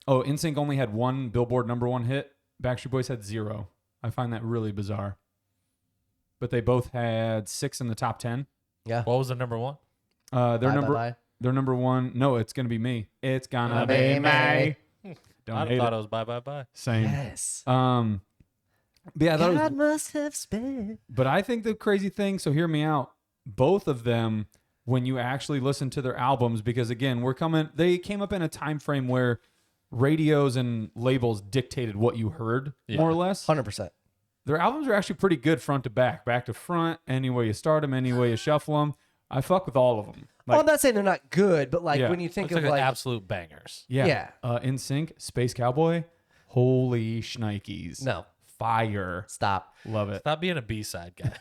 NSYNC only had 1 Billboard #1 hit. Backstreet Boys had 0. I find that really bizarre. But they both had 6 in the top 10. yeah. What was the number one? Their Bye, number, bye, bye. their number 1. No, it's gonna be me. It's gonna be be me. me. Don't I hate thought it. it was bye bye bye. Same. Yes. But yeah, I thought it was, God must have spent. but I think the crazy thing. So hear me out. Both of them, when you actually listen to their albums, because again, they came up in a time frame where radios and labels dictated what you heard, more or less. 100%. Their albums are actually pretty good front to back to front. Any way you start them, any way you shuffle them. I fuck with all of them. Well, I'm not saying they're not good, but like Yeah. when you think Looks of like like absolute bangers. Yeah. Yeah. NSYNC, Space Cowboy, holy shnikes. no, Fire. stop. Love it. Stop being a B-side guy.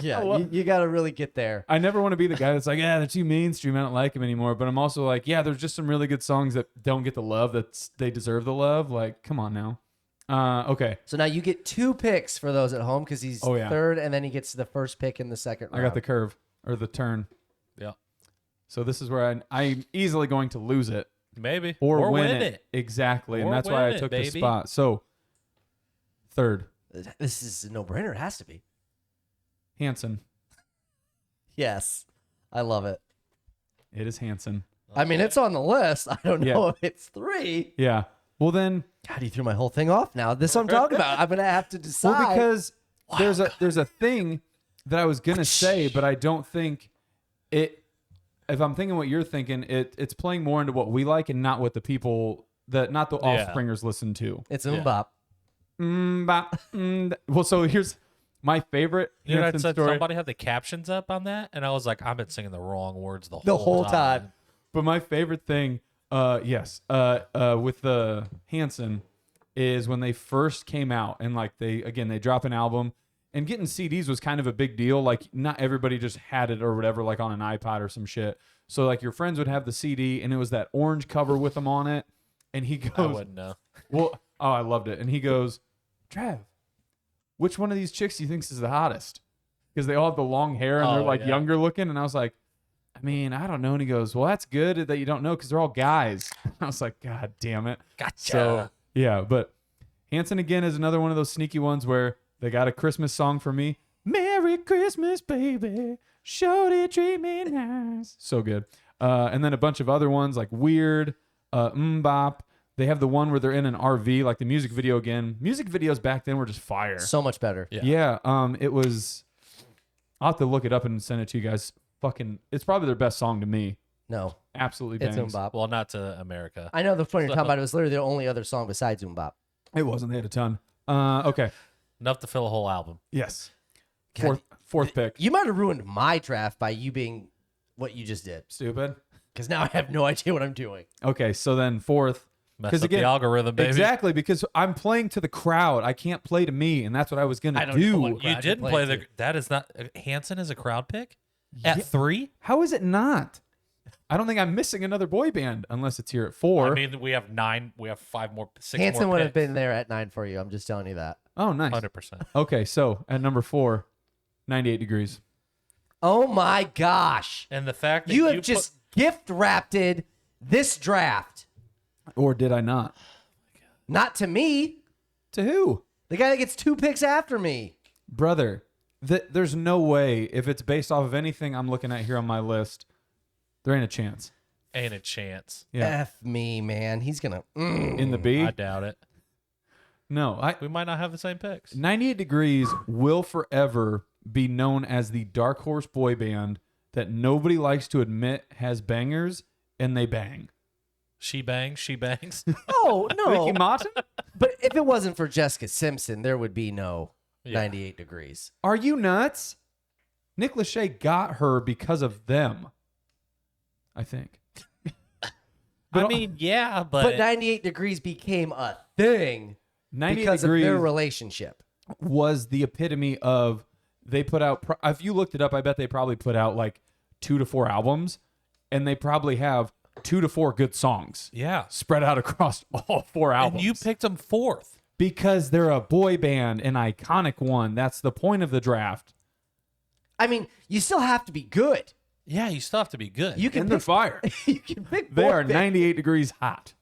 Yeah, you got to really get there. I never want to be the guy that's like, yeah, they're too mainstream. I don't like them anymore. But I'm also like, yeah, there's just some really good songs that don't get the love they deserve the love. Like, come on now. Okay. So now you get 2 picks for those at home because he's Oh, yeah. third, and then he gets the first pick in the second round. I got the curve or the turn. Yeah. So this is where I'm easily going to lose it Maybe. or win it. Exactly. And Or that's why I win it, took this baby. spot. So third, This is a no-brainer. It has to be. Hanson. Yes, I love it. It is Hanson. I mean, it's on the list. I don't know Yeah. if it's 3. Yeah. Well, then, God, you threw my whole thing off now. This is what I'm talking about. I'm gonna have to decide. well, because there's a thing that I was gonna say, but I don't think it. If I'm thinking what you're thinking, it's playing more into what we like and not what the people not the Yeah. offspringers listen to. it's Yeah. bop. Well, so here's my favorite You know, I Hanson said story. somebody had the captions up on that, and I was like, I've been singing the wrong words the The whole whole time. But my favorite thing, with the Hanson, is when they first came out and like they drop an album And getting CDs was kind of a big deal. Like, not everybody just had it or whatever, like on an iPod or some shit. So, like, your friends would have the CD, and it was that orange cover with them on it. And he goes, I wouldn't know. well, oh, I loved it. And he goes, Trav, which one of these chicks do you think is the hottest? Because they all have the long hair and they're like younger looking. And I was like, I mean, I don't know. And he goes, well, that's good that you don't know because they're all guys. I was like, God damn it. Gotcha. So, yeah, but Hanson again is another one of those sneaky ones where they got a Christmas song for me. Merry Christmas, baby. Shorty treat me nice. So good. And then a bunch of other ones like Weird, Mbop. They have the one where they're in an RV, like the music video again. Music videos back then were just fire. So much better. Yeah. It was. I'll have to look it up and send it to you guys. Fucking, it's probably their best song to me. No, Absolutely it's bangs. Umbop. Well, not to America. I know the one you're talking about. It was literally the only other song besides Umbop. It wasn't. They had a ton. Okay. Enough to fill a whole album. Yes. God, Fourth pick. You might have ruined my draft by you being what you just did. Stupid. Because now I have no idea what I'm doing. Okay, so then fourth. Mess 'Cause up again- the algorithm, baby. Exactly, because I'm playing to the crowd. I can't play to me, and that's what I was going I to don't know do. what You crowd didn't you're play playing the. That is not. Hanson is a crowd pick at 3. How is it not? I don't think I'm missing another boy band unless it's here at 4. I mean, we have 9. We have 5 more. 6 Hanson more would have picks. been there at 9 for you. I'm just telling you that. Oh, nice. 100%. Okay, so at number 4, 98 Degrees. Oh my gosh. And the fact that You you have just gift wrapped this draft. Or did I not? Not to me. To who? The guy that gets 2 picks after me. Brother, there's no way, if it's based off of anything I'm looking at here on my list, there ain't a chance. ain't a chance. Yeah. F me, man. He's going to. In the B? I doubt it. No. We might not have the same picks. 98 Degrees will forever be known as the dark horse boy band that nobody likes to admit has bangers, and they bang. She bangs. She bangs. Oh, no. Ricky Martin? But if it wasn't for Jessica Simpson, there would be no Yeah. 98 Degrees. Are you nuts? Nick Lachey got her because of them, I think. I mean, yeah, But 98 Degrees became a thing 98 because Degrees of their relationship. was the epitome of, they put out, if you looked it up, I bet they probably put out like 2 to 4 albums, and they probably have 2 to 4 good songs yeah. spread out across all 4 albums. And you picked them 4th. Because they're a boy band, an iconic one. That's the point of the draft. I mean, you still have to be good. Yeah, you still have to be good. You can And they're pick, fire. you can pick They boy are band. 98 degrees hot.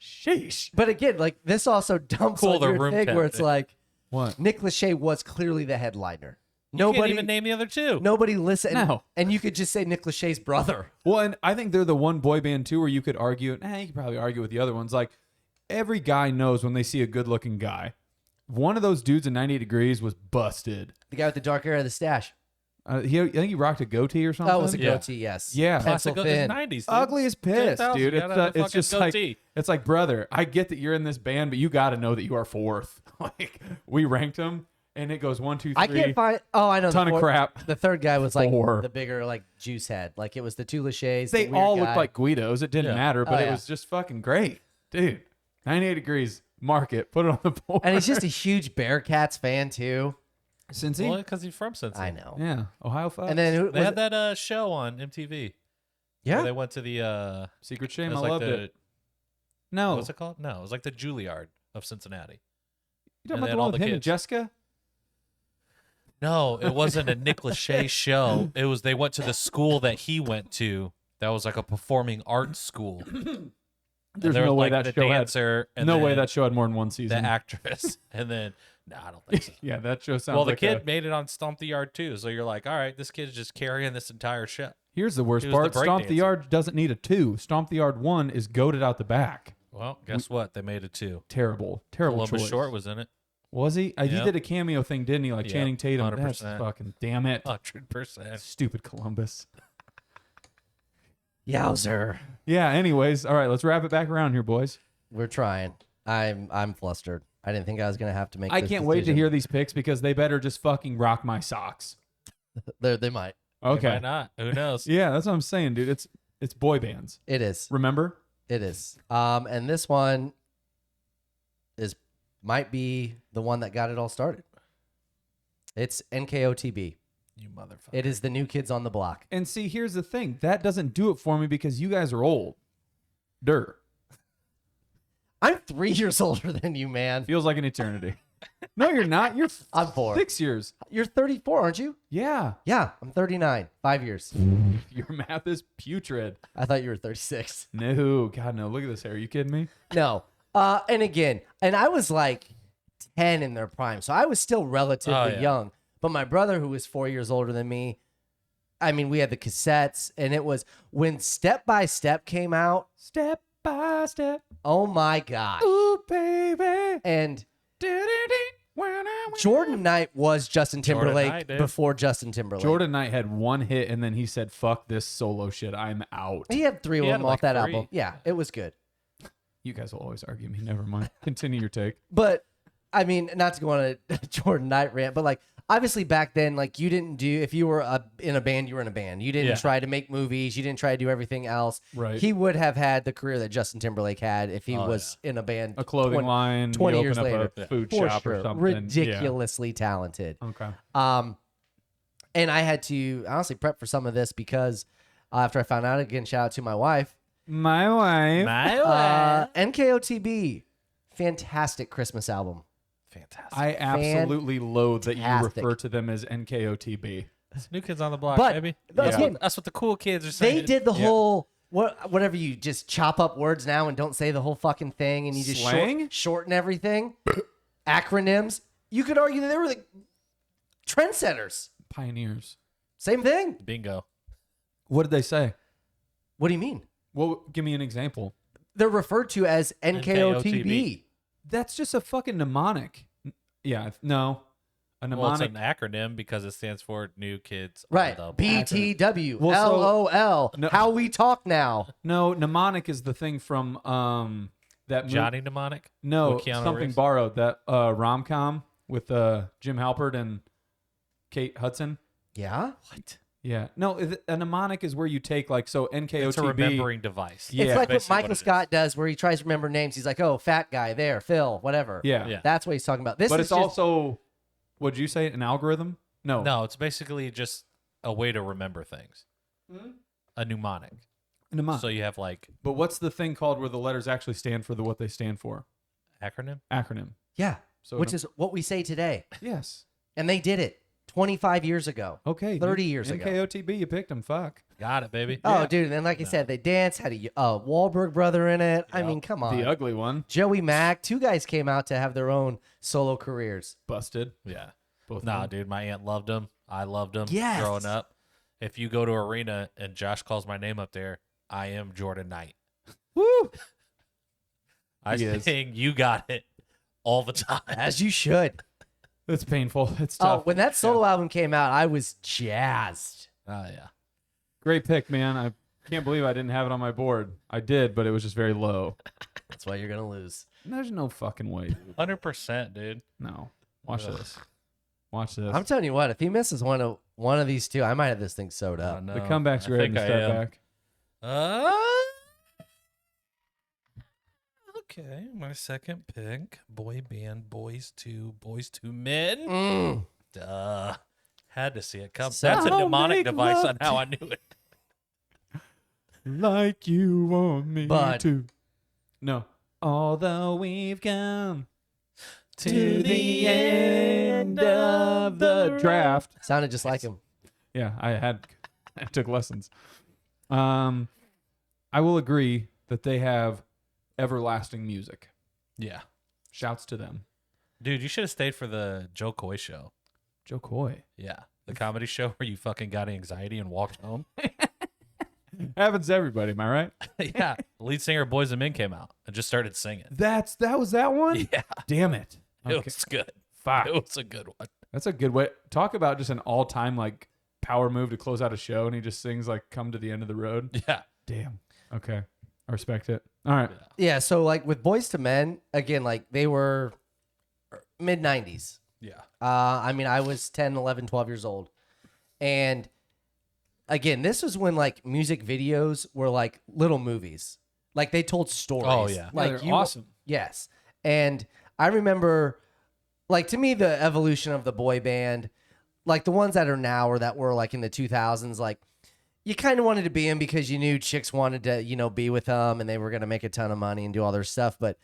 Sheesh. But again, like this also dumps Cool, on the your room thing where it's temp. like What? Nick Lachey was clearly the headliner. You can't Nobody even name the other 2. Nobody listened. No. And you could just say Nick Lachey's brother. Well, and I think they're the one boy band too where you could argue. You could probably argue with the other ones. Like every guy knows when they see a good-looking guy. One of those dudes in 98 Degrees was busted. The guy with the dark hair and the stash. I think he rocked a goatee or something. Oh, it was a Yeah. goatee, yes. Yeah. Pencil Classic thin. 90s. Dude. Ugly as piss, 10,000, dude. you gotta have a It's just fucking like goatee. it's like, brother, I get that you're in this band, but you got to know that you are 4th. Like we ranked them, and it goes 1, 2, 3. I can't find. Oh, I know. Ton the of crap. The third guy was like 4. the bigger, like juice head. Like it was the 2 Lachey's. They the weird all guy. looked like Guidos. It didn't Yeah. matter, but Oh, it yeah. was just fucking great, dude. 98 Degrees. Mark it. Put it on the board. And he's just a huge Bearcats fan too. Cincy. Well, because he's from Cincinnati. I know. Yeah, Ohio Fox. And then who They was had that show on MTV. Yeah. Where they went to the. Secret It Shame. I was like loved the, it. No, What's it called? No, it was like the Juilliard of Cincinnati. you talking and about then the all one with the him and kids. Jessica? No, it wasn't a Nick Lachey show. It was they went to the school that he went to. That was like a performing arts school. There's there no was, way like, that the show dancer had. and No way then that show had more than one the season. actress, and then no, I don't think so. Yeah, that show sounds Well, the like kid a- made it on Stomp the Yard too, so you're like, all right, this kid's just carrying this entire show. Here's the worst He was part. the Stomp the breakdancer. Yard doesn't need a 2. Stomp the Yard 1 is goaded out the back. Well, guess what? They made it too. Terrible. Terrible Columbus choice. Short was in it. Was he? He Yep. did a cameo thing, didn't he? Like Yep, Channing Tatum. 100%. That's fucking damn it. 100%. Stupid Columbus. Yowzer. Yeah, anyways. All right, let's wrap it back around here, boys. We're trying. I'm flustered. I didn't think I was gonna have to make. I this can't wait to decision. hear these picks because they better just fucking rock my socks. They might. They Okay. might not. Who knows? Yeah, that's what I'm saying, dude. It's boy bands. It is. Remember? It is. And this one might be the one that got it all started. It's NKOTB. You motherfucker. It is the New Kids on the Block. And see, here's the thing. That doesn't do it for me because you guys are old. Dirt. I'm 3 years older than you, man. Feels like an eternity. No, you're not. You're I'm 4. 6 years. You're 34, aren't you? Yeah. Yeah, I'm 39. 5 years. Your math is putrid. I thought you were 36. No. God, no. Look at this hair. Are you kidding me? No. And I was like 10 in their prime, so I was still relatively young. But my brother, who was 4 years older than me, I mean, we had the cassettes, and it was when Step by Step came out. Step by step. Oh my gosh. Ooh, baby. And Jordan Knight was Justin Timberlake Knight, dude. before Justin Timberlake. Jordan Knight had one hit, and then he said, fuck this solo shit. I'm out. He had 3 of He had them like off that 3. album. Yeah, it was good. You guys will always argue me. Never mind. Continue your take. But I mean, not to go on a Jordan Knight rant, but like obviously back then, like you didn't do, if you were in a band, you were in a band. You didn't try to make movies. You didn't try to do everything else. Right. He would have had the career that Justin Timberlake had if he was in a band. A clothing line. 20 you years open later. up a food For shop sure. or something. Ridiculously talented. Yeah. Okay. And I had to honestly prep for some of this because after I found out, again, shout out to my wife. My wife. NKOTB, fantastic Christmas album. Fantastic. I absolutely loathe that you Fantastic. refer to them as NKOTB. It's New Kids on the Block, But baby. again, That's what the cool kids are saying. they did the whole whatever, you just chop up words now and don't say the whole fucking thing, and you just Slang? shorten everything. Acronyms. You could argue that they were the trendsetters. Pioneers. Same thing. Bingo. What did they say? What do you mean? Well, give me an example. They're referred to as NKOTB. NKOTB. That's just a fucking mnemonic. Yeah. No. A Well, it's mnemonic. an acronym because it stands for New Kids Right. on the Block. BTW. Well, so- LOL. No. How we talk now. No, mnemonic is the thing from that movie. Johnny Mnemonic? No, With Keanu something Reeves? borrowed. That rom-com with Jim Halpert and Kate Hudson. Yeah. What? Yeah. No, a mnemonic is where you take like, so NKOTB. It's a remembering device. Yeah. It's like what Basically Michael it is. Scott does where he tries to remember names. He's like, oh, fat guy there, Phil, whatever. Yeah. Yeah. That's what he's talking about. This But is it's just, also, what'd you say? An algorithm? No. No, it's basically just a way to remember things. A mnemonic. Mnemonic. So you have like But what's the thing called where the letters actually stand for what they stand for? acronym. Acronym. yeah, So which is what we say today. yes. And they did it 25 years ago. Okay. 30 years ago. NKOTB, you picked them. Fuck. Got it, baby. Oh, dude. And then, like I said, they danced, had a Wahlberg brother in it. I Yep. mean, come on. The ugly one. Joey Mack. 2 guys came out to have their own solo careers. Busted. Yeah. Both Nah, of them. dude, my aunt loved him. I loved him Yes. growing up. If you go to arena and Josh calls my name up there, I am Jordan Knight. Woo! I He is. sing "You Got It" all the time. As you should. It's painful. It's Oh, tough. when that solo album came out, I was jazzed. Oh yeah. Great pick, man. I can't believe I didn't have it on my board. I did, but it was just very low. That's why you're going to lose. There's no fucking way. dude. 100%, dude. No. Watch Ugh. this. Watch this. I'm telling you what, if he misses one of these 2, I might have this thing sewed Oh, up. no. The comeback's I ready think to I step am. back. Okay, my second pick, boy band, Boys to Men. Mm. Duh, had to see it come. So- That's a I'll mnemonic make device love on how I knew it. Like you want me Bud. to. No. Although we've come To the end of the draft. Sounded just like him. Yeah, I took lessons. I will agree that they have everlasting music. Yeah, Shouts to them. dude, you should have stayed for the Joe Coy show. Joe Coy. Yeah, the comedy show where you fucking got anxiety and walked home. Happens to everybody, am I right? Yeah, the lead singer of Boys and Men came out and just started singing. That was that one? Yeah, Damn it. it was good. Fuck. It was a good one. That's a good way. Talk about just an all-time like power move to close out a show, and he just sings like "Come to the End of the Road." Yeah, Damn. Okay, I respect it. All right. Yeah, so like with Boys to Men, again, like they were mid 90s. yeah. I mean, I was 10, 11, 12 years old. And again, this was when like music videos were like little movies. Like they told stories. Oh, yeah. Like Yeah, they're awesome. Yes. And I remember like to me the evolution of the boy band like the ones that are now or that were like in the 2000s, like you kind of wanted to be in because you knew chicks wanted to, you know, be with them and they were going to make a ton of money and do all their stuff. But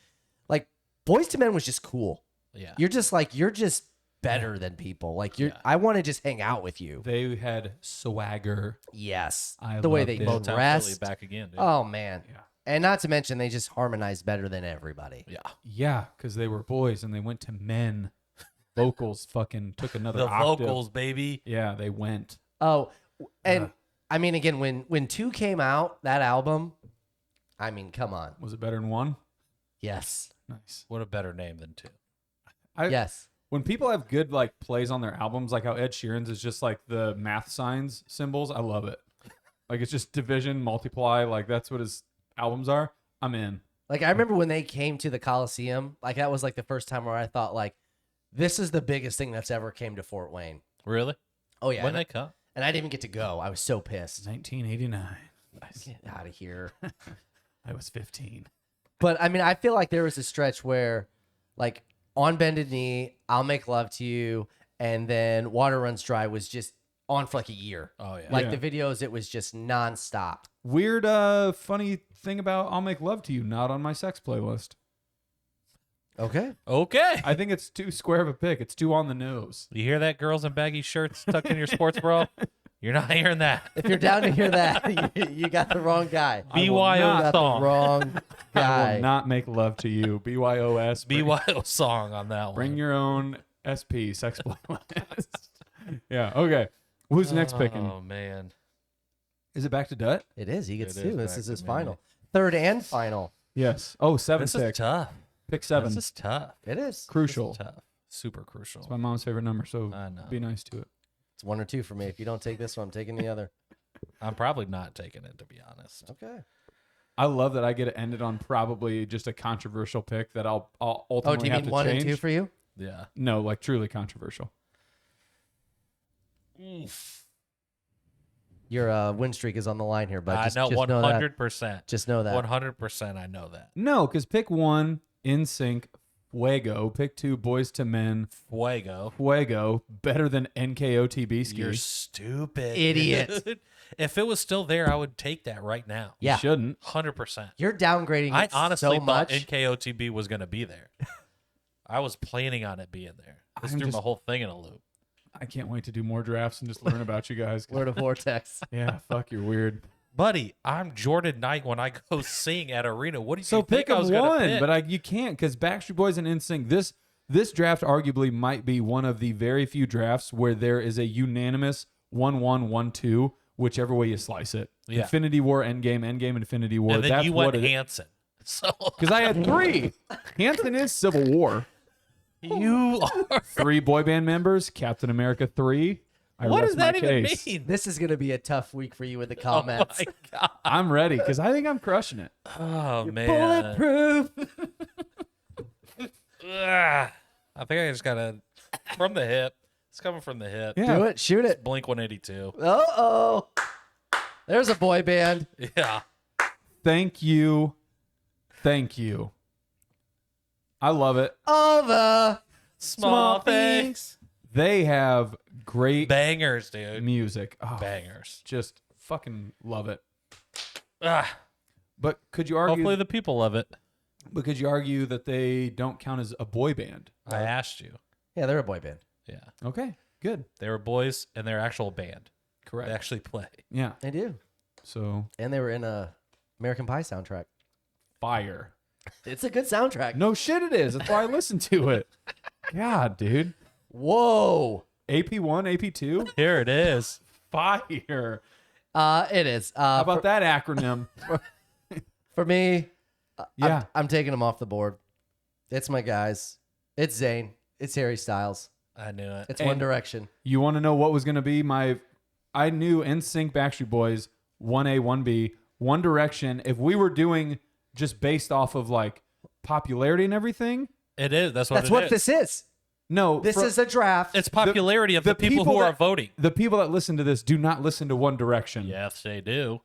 like Boys to Men was just cool. Yeah. You're just better than people. Like I want to just hang out with you. They had swagger. Yes. I the way loved they it. both Philly dressed. back again, dude. Oh man. Yeah. And not to mention they just harmonized better than everybody. Yeah. Yeah, because they were boys and they went to men. Vocals fucking took another The octave. vocals, baby. Yeah, they went. Oh, and I mean, again, when 2 came out, that album, I mean, come on. Was it better than 1? Yes. Nice. What a better name than 2. Yes. When people have good like plays on their albums, like how Ed Sheeran's is just like the math signs symbols, I love it. Like it's just division, multiply, like that's what his albums are. I'm in. Like I remember when they came to the Coliseum, like that was like the first time where I thought like, this is the biggest thing that's ever came to Fort Wayne. Really? Oh yeah. When they come? And I didn't even get to go. I was so pissed. 1989. Get out of here. I was 15. But I mean, I feel like there was a stretch where, like, On Bended Knee, I'll Make Love to You, and then Water Runs Dry was just on for like a year. Oh, yeah. Like Yeah. the videos, it was just nonstop. Weird, funny thing about I'll Make Love to You, not on my sex playlist. Okay. Okay. I think it's too square of a pick. It's too on the nose. You hear that, girls in baggy shirts tucked in your sports bra? You're not hearing that. If you're down to hear that, you got the wrong guy. I will BYO You got the song. wrong I guy. will not make love to you. BYOS. BYO song on that one. Bring your own SP, sex playlist. Yeah, okay. Who's next picking? Oh, man. Is it back to Dut? It is. He gets It 2. is This back is to his me. final. Third and final. Yes. Oh, 7 This pick. is tough. Pick 7. This is tough. It is. Crucial. This is tough. Super crucial. It's my mom's favorite number, so I know. be nice to it. It's 1 or 2 for me. If you don't take this one, I'm taking the other. I'm probably not taking it, to be honest. Okay. I love that I get to end it on probably just a controversial pick that I'll Oh, ultimately do you have mean to 1 change. and 2 for you? Yeah. No, like truly controversial. Your win streak is on the line here, but I just, know just know that. 100%. Just know that. 100% I know that. No, because pick 1, In Sync, Fuego. Pick 2, Boys to Men, Fuego. Fuego. Better than NKOTB Ski. You're stupid. Idiot. dude. If it was still there, I would take that right now. Yeah. You shouldn't. 100%. You're downgrading I it honestly so thought much. NKOTB was going to be there. I was planning on it being there. This I'm threw my just- whole thing in a loop. I can't wait to do more drafts and just learn about you guys. Word of Vortex. Yeah, fuck, you're weird. Buddy, I'm Jordan Knight when I go sing at Arena. What do you So think pick I was them going to one, pick? but you can't because Backstreet Boys and NSYNC. This draft arguably might be one of the very few drafts where there is a unanimous 1-1, 1-2, whichever way you slice it. Yeah. Infinity War, Endgame, Endgame, Infinity War. and then That's you what went it Hanson. So because I had 3. Hanson is Civil War. you are. 3 boy band members. Captain America 3. I What rest does that my even case. mean? This is going to be a tough week for you with the Oh comments. my god. I'm ready because I think I'm crushing it. Oh man. Bulletproof. Ugh. I think I just gotta from the hip. It's coming from the hip. Yeah. Do it. Shoot it. Blink 182. Uh-oh. There's a boy band. Yeah. Thank you. Thank you. I love it. All the Small things. They have great Bangers, dude. music. Oh, Bangers. just fucking love it. Ah, But could you argue? hopefully the people love it. But could you argue that they don't count as a boy band? I asked you. Yeah, they're a boy band. Yeah. Okay, good, They were boys and they're actual band. correct. They actually play. Yeah. They do. So And they were in a American Pie soundtrack. fire. It's a good soundtrack. No shit, it is. That's why I listen to it. God, dude. Whoa. AP1, AP2, Here it is. fire. It is. How about that acronym? for me? Yeah. I'm taking them off the board. It's my guys. It's Zayn. It's Harry Styles. I knew it. It's And- One Direction. You want to know what was going to be my? I knew NSYNC, Backstreet Boys, 1A, 1B, One Direction. If we were doing just based off of like popularity and everything, It is. That's what That's it what is. this is. no. This is a draft. It's popularity of the people who are that- voting. The people that listen to this do not listen to One Direction. Yes, they do.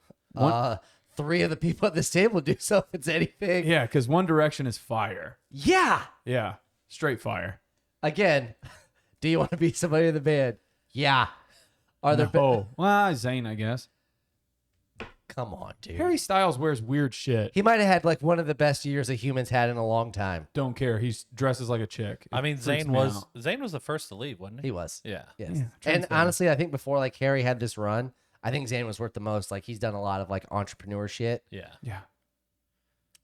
Three of the people at this table do, so if it's anything. Yeah, because One Direction is fire. Yeah. Yeah, straight fire. Again, do you want to be somebody in the band? Yeah. Are there? Oh, well, Zayn, I guess. Come on, dude. Harry Styles wears weird shit. He might have had like one of the best years a human's had in a long time. Don't care. He dresses like a chick. I mean, It freaks Zayn me was out. the first to leave, wasn't he? He was. Yeah. Yes. Yeah, And trendsetter. honestly, I think before like Harry had this run, I think Zayn was worth the most. Like he's done a lot of like entrepreneur shit, Yeah. Yeah.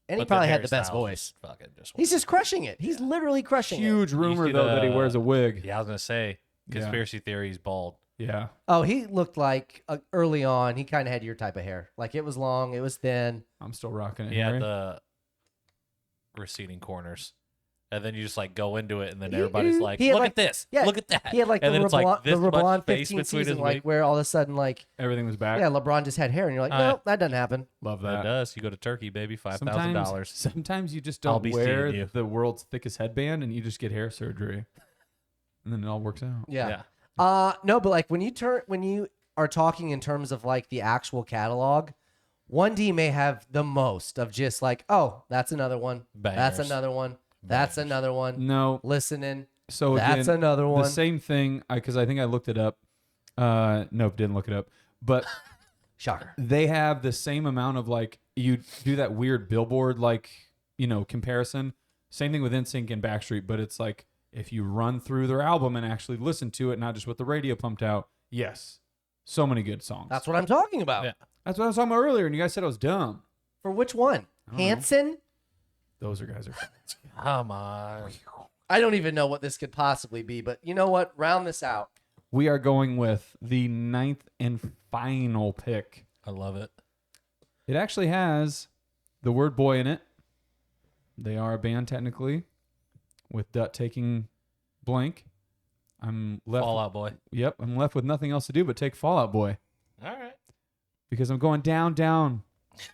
and he But then probably had Harry the best Styles voice. just fucking just He's just crushing it. He's literally crushing it. Huge rumor see though that he the- wears a wig. Yeah, I was gonna say Yeah. conspiracy theory. He's bald. Yeah. Oh, he looked like early on. He kind of had your type of hair. Like it was long, it was thin. I'm still rocking it. He Harry. had the receding corners, and then you just like go into it, and then He- everybody's he- like, he had, "Look like- at this! Yeah, Look at that!" He had like and the then it's LeBron, like this the much LeBron space 15 between season, his like wig. where all of a sudden like Everything was back. yeah, LeBron just had hair, and you're like, Oh, no, yeah. that doesn't happen. Love That that. does. You go to Turkey, baby, $5,000. Sometimes, sometimes you just I'll don't be wear seeing you. the world's thickest headband and you just get hair surgery. And then it all works out. Yeah. No, but like when you are talking in terms of like the actual catalog, 1D may have the most of just like, oh, that's another one. That's Bangers. another one. That's Bangers. another one. No. Listening. So That's again, another one. the same thing, because I think I looked it up. Nope, didn't look it up. But Shocker. they have the same amount of like, you do that weird billboard like, comparison. Same thing with NSYNC and Backstreet, but it's like if you run through their album and actually listen to it, not just what the radio pumped out, yes. So many good songs. That's what I'm talking about. Yeah. That's what I was talking about earlier, and you guys said I was dumb. For which one? don't know. Hanson? Those guys are Come on. I don't even know what this could possibly be, but you know what? Round this out. We are going with the 9th and final pick. I love it. It actually has the word boy in it. They are a band technically, with Dutt taking blank. I'm left. Fall Out Boy. Yep, I'm left with nothing else to do but take Fall Out Boy All right. because I'm going down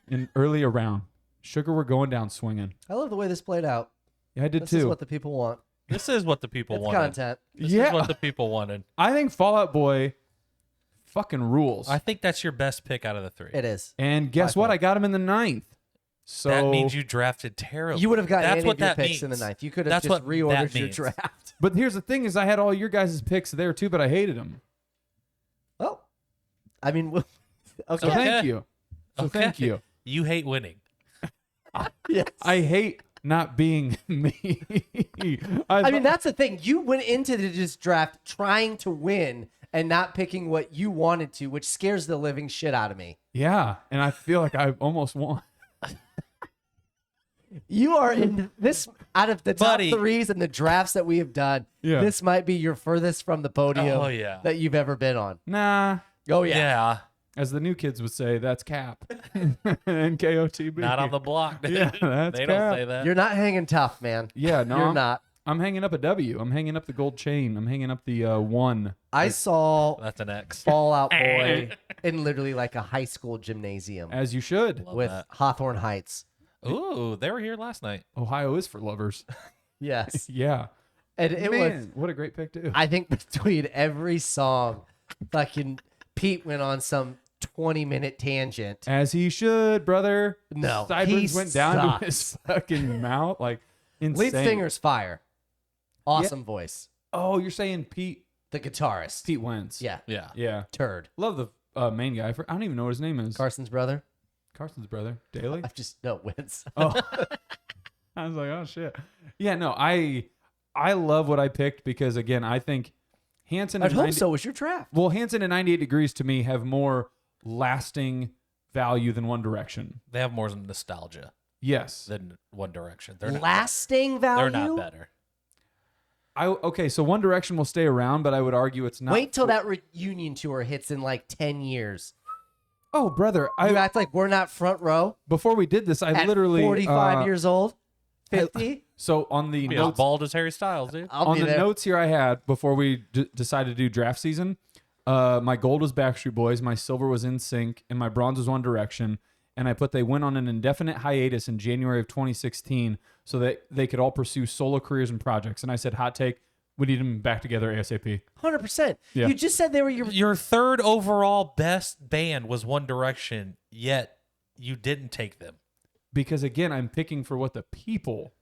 in earlier round. Sugar, we're going down swinging. I love the way this played out. Yeah, I did This too. is what the people want. This is what the people It's wanted. content. This Yeah. is what the people wanted. I think Fall Out Boy fucking rules. I think that's your best pick out of the three. It is. And guess By what? far. I got him in the 9th. So That means you drafted terribly. You would have gotten That's any what of your that picks in the means. ninth. You could have That's just what reordered that your means. draft. But here's the thing: is I had all your guys' picks there too, but I hated them. Well, I mean, okay. So thank Okay. you. So Okay. thank you. You hate winning. Yes. I hate not being me. I mean, that's the thing. You went into this draft trying to win and not picking what you wanted to, which scares the living shit out of me. yeah, and I feel like I almost won. You are in this out of the top Buddy. threes and the drafts that we have done. Yeah. This might be your furthest from the podium Oh, yeah. that you've ever been on. Nah, Oh Yeah. as the new kids would say, that's cap. NKOTB. Not on the block. dude. Yeah, that's they don't cap. say that. You're not hanging tough, man. Yeah, no, You're I'm, not. I'm hanging up a W. I'm hanging up the gold chain. I'm hanging up the one. I saw That's an X. Fallout Boy in literally like a high school gymnasium As you should. Love with that. Hawthorne Heights. Ooh, they were here last night. Ohio is for lovers. Yes. Yeah. And it was, Man, what a great pick too. I think between every song, fucking Pete went on some 20-minute tangent. As he should, brother. No, Sideburns he went down to sucks. his fucking mouth. Like, insane. Lead singer's fire. Awesome voice. Oh, you're saying Pete The guitarist. Pete Wentz. Yeah. Yeah. Yeah. Turd. Love the main guy. I don't even know what his name is. Carson's brother. Carson's brother. Daly? I just no wins. Oh. I was like, oh shit. Yeah, no, I love what I picked because again, I think Hanson I'd and hope 90 so was your draft. Well, Hanson and 98 Degrees to me have more lasting value than One Direction. They have more nostalgia Yes. than One Direction. They're not, Lasting value. they're not better. Okay, so One Direction will stay around, but I would argue it's not. Wait till that reunion tour hits in like 10 years. Oh, brother, You act like we're not front row before we did this, I at literally 45 uh, years old, 50. So on the Be as notes, bald as Harry Styles, dude. I'll on be the there. notes here I had before we decided to do draft season, my gold was Backstreet Boys, my silver was NSYNC, and my bronze was One Direction. And I put they went on an indefinite hiatus in January of 2016 so that they could all pursue solo careers and projects. And I said, hot take, we need them back together ASAP. 100%. Yeah. You just said they were your. Your third overall best band was One Direction, yet you didn't take them. Because again, I'm picking for what the people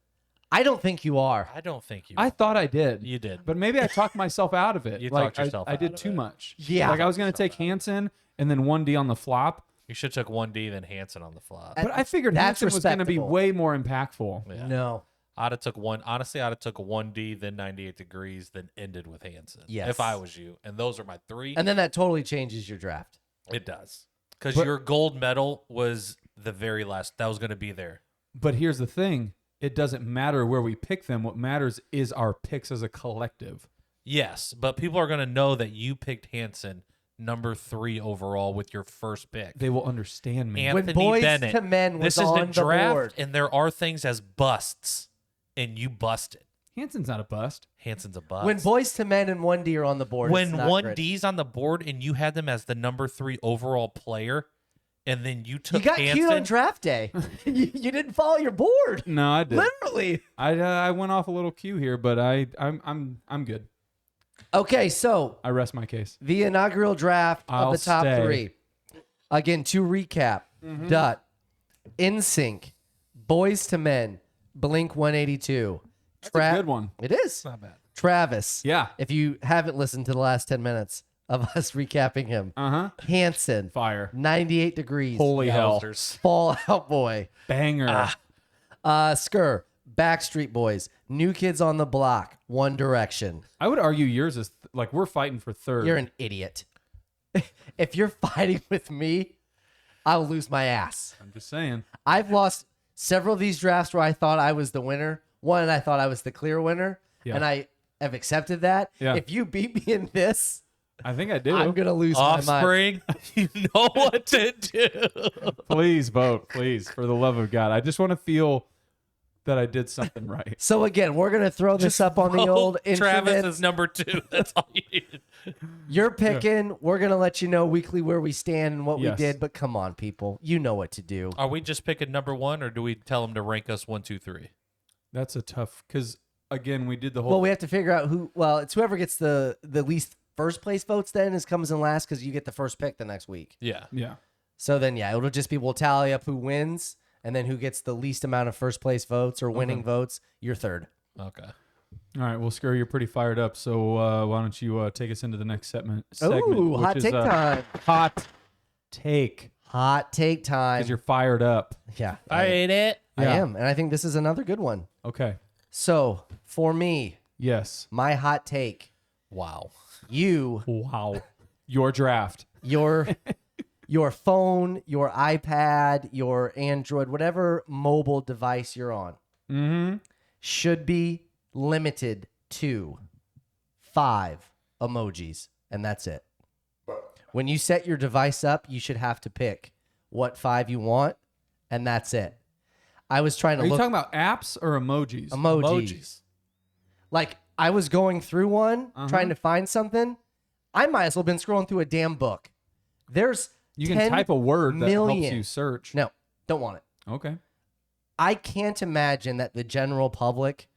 I don't think you are. I don't think you. I thought I did. You did. But maybe I talked myself out of it. You like, talked yourself I out did of too it. much. Yeah. Like I was going to take Hansen and then 1D on the flop. You should have took 1D then Hansen on the flop. But I figured That's Hansen was going to be respectable. way more impactful. Yeah. No. I'd have took one. Honestly, I'd have took a 1D, then 98 degrees, then ended with Hansen. Yes. If I was you, and those are my three. And then that totally changes your draft. It does, because But- your gold medal was the very last. That was going to be there. But here's the thing. It doesn't matter where we pick them. What matters is our picks as a collective. Yes, but people are going to know that you picked Hansen number 3 overall with your first pick. They will understand me. Anthony Boys Bennett. to Men was this is on the the draft, board. and there are things as busts, and you busted. Hansen's not a bust. Hansen's a bust. When Boys to Men and 1D are on the board, when it's not 1D's on the board and you had them as the number 3 overall player, and then you You took got Hansen. cute on draft day. you didn't follow your board. No, I did. Literally. I went off a little cue here, but I'm good. Okay, so I rest my case. the inaugural draft I'll of the top stay. 3. Again, to recap, Dut, NSYNC, Boys to Men, Blink 182. That's a good one. It is. Not bad. Travis. Yeah. If you haven't listened to the last 10 minutes of us recapping him, Uh-huh. Hanson, Fire. 98 degrees, Holy hell. Yowzers. Fall Out Boy, Banger. Sker, Backstreet Boys, New Kids on the Block, One Direction. I would argue yours is like we're fighting for third. You're an idiot. If you're fighting with me, I'll lose my ass. I'm just saying. I've lost several of these drafts where I thought I was the winner. One, I thought I was the clear winner, Yeah. and I have accepted that. Yeah. If you beat me in this, I think I do. I'm gonna lose my mind. Offspring, you know what to do. Please vote, please, for the love of God. I just want to feel that I did something right. So again, we're gonna throw this up on the old Travis internet. is number 2. That's all you needed. You're picking. We're gonna let you know weekly where we stand and what Yes. we did. But come on, people, you know what to do. Are we just picking number 1, or do we tell them to rank us 1, 2, 3? That's a tough because again we did the whole. Well, we have to figure out who. Well, it's whoever gets the least first place votes. Then comes in last because you get the first pick the next week. Yeah. yeah. So then, yeah, it'll just be we'll tally up who wins, and then who gets the least amount of first place votes or winning votes. You're third. Okay. All right. Well, Sker, you're pretty fired up. So why don't you take us into the next segment? Ooh, which hot is, take time. Hot take Hot take time. because you're fired up. Yeah, I ate it. I Yeah. am, and I think this is another good one. Okay. So for me, Yes. my hot take: Wow. you, Wow. Your draft. your phone, your iPad, your Android, whatever mobile device you're on, Mm-hmm. should be limited to 5 emojis, and that's it. When you set your device up, you should have to pick what 5 you want, and that's it. I was trying to Are you look talking about apps or emojis? emojis. Like I was going through one, trying to find something. I might as well have been scrolling through a damn book. There's You can 10 type a word that helps million. you search. No, don't want it. Okay. I can't imagine that the general public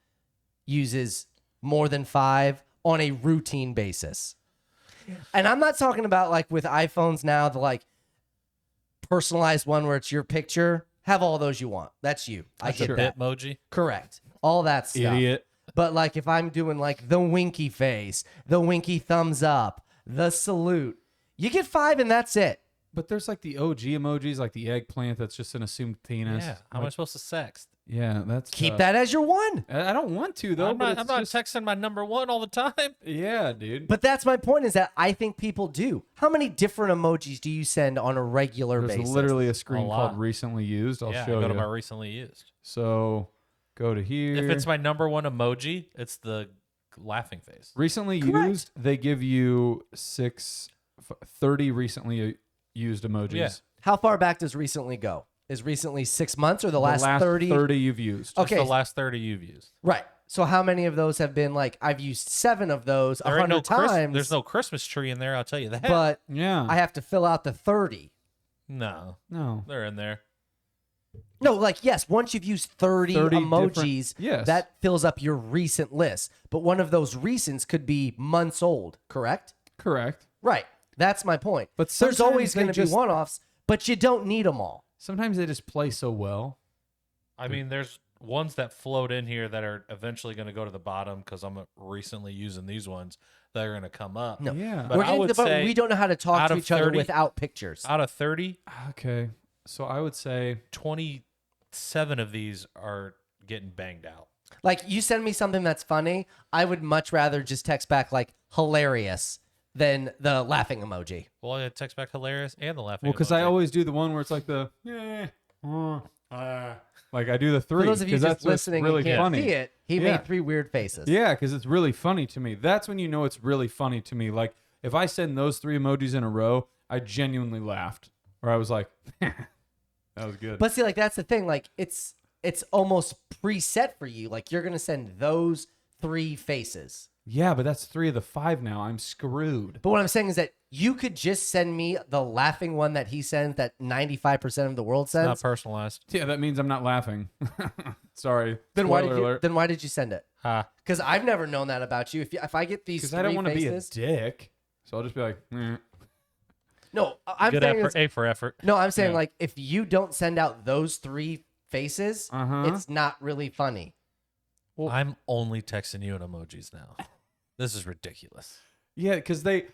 uses more than 5 on a routine basis. And I'm not talking about like with iPhones now, the like personalized one where it's your picture. Have all those you want. That's you. I That's get a that. Bitmoji. Correct. All that stuff. Idiot. But like if I'm doing like the winky face, the winky thumbs up, the salute, you get 5 and that's it. But there's like the OG emojis, like the eggplant that's just an assumed penis. Yeah. How am I supposed to sext? Yeah, that's Keep that as your one. I don't want to though. I'm but not, it's I'm not just, texting my number 1 all the time. Yeah, dude. But that's my point is that I think people do. How many different emojis do you send on a regular There's basis? literally a screen A called lot. recently used. I'll Yeah, show I go you. to my recently used. So go to here. If it's my number 1 emoji, it's the laughing face. recently Correct. used, they give you 30 recently used emojis. Yeah. How far back does recently go? Is recently 6 months or the The last 30? 30 you've used. Just Okay. the last 30 you've used. Right. So how many of those have been like I've used 7 of those There ain't 100 times? There's no Christmas tree in there, I'll tell you that. but Yeah. I have to fill out the 30. no, no. they're in there. No, like yes, once you've used 30 emojis, yes. that fills up your recent list. But one of those recents could be months old, correct? Correct. Right. That's my point. But there's sometimes always they going to be just- one-offs, but you don't need them all. Sometimes they just play so well. I mean, there's ones that float in here that are eventually going to go to the bottom because I'm recently using these ones that are going to come up. No. Yeah. But We're I getting to would the point where say we don't know how to talk out to of each other 30 without pictures. out of 30, Okay. So I would say 27 of these are getting banged out. Like, you send me something that's funny, I would much rather just text back like hilarious than the laughing emoji. Well, I text back hilarious and the laughing. well, because I emoji. always do the one where it's like the like I do the three. For those of you 'cause just that's what's listening really and can't funny. see it, he Yeah. made 3 weird faces. Yeah, because it's really funny to me. That's when you know it's really funny to me. Like if I send those 3 emojis in a row, I genuinely laughed, or I was like, that was good. But see, like, that's the thing. Like, it's almost preset for you. Like, you're gonna send those 3 faces. yeah, but that's 3 of the 5 now. I'm screwed. But what I'm saying is that you could just send me the laughing one that he sends, that 95% of the world It's not sends. personalized. Yeah, that means I'm not laughing. Sorry. Then Spoiler alert. why did you send it? Ha. Because I've never known that about you. If I get these Because 3 I don't want to be a faces, dick, so I'll just be like, no, I'm Good saying effort. it's- A for effort. no, I'm saying Yeah. like if you don't send out those 3 faces, it's not really funny. I'm only texting you in emojis now. This is ridiculous. Yeah, because I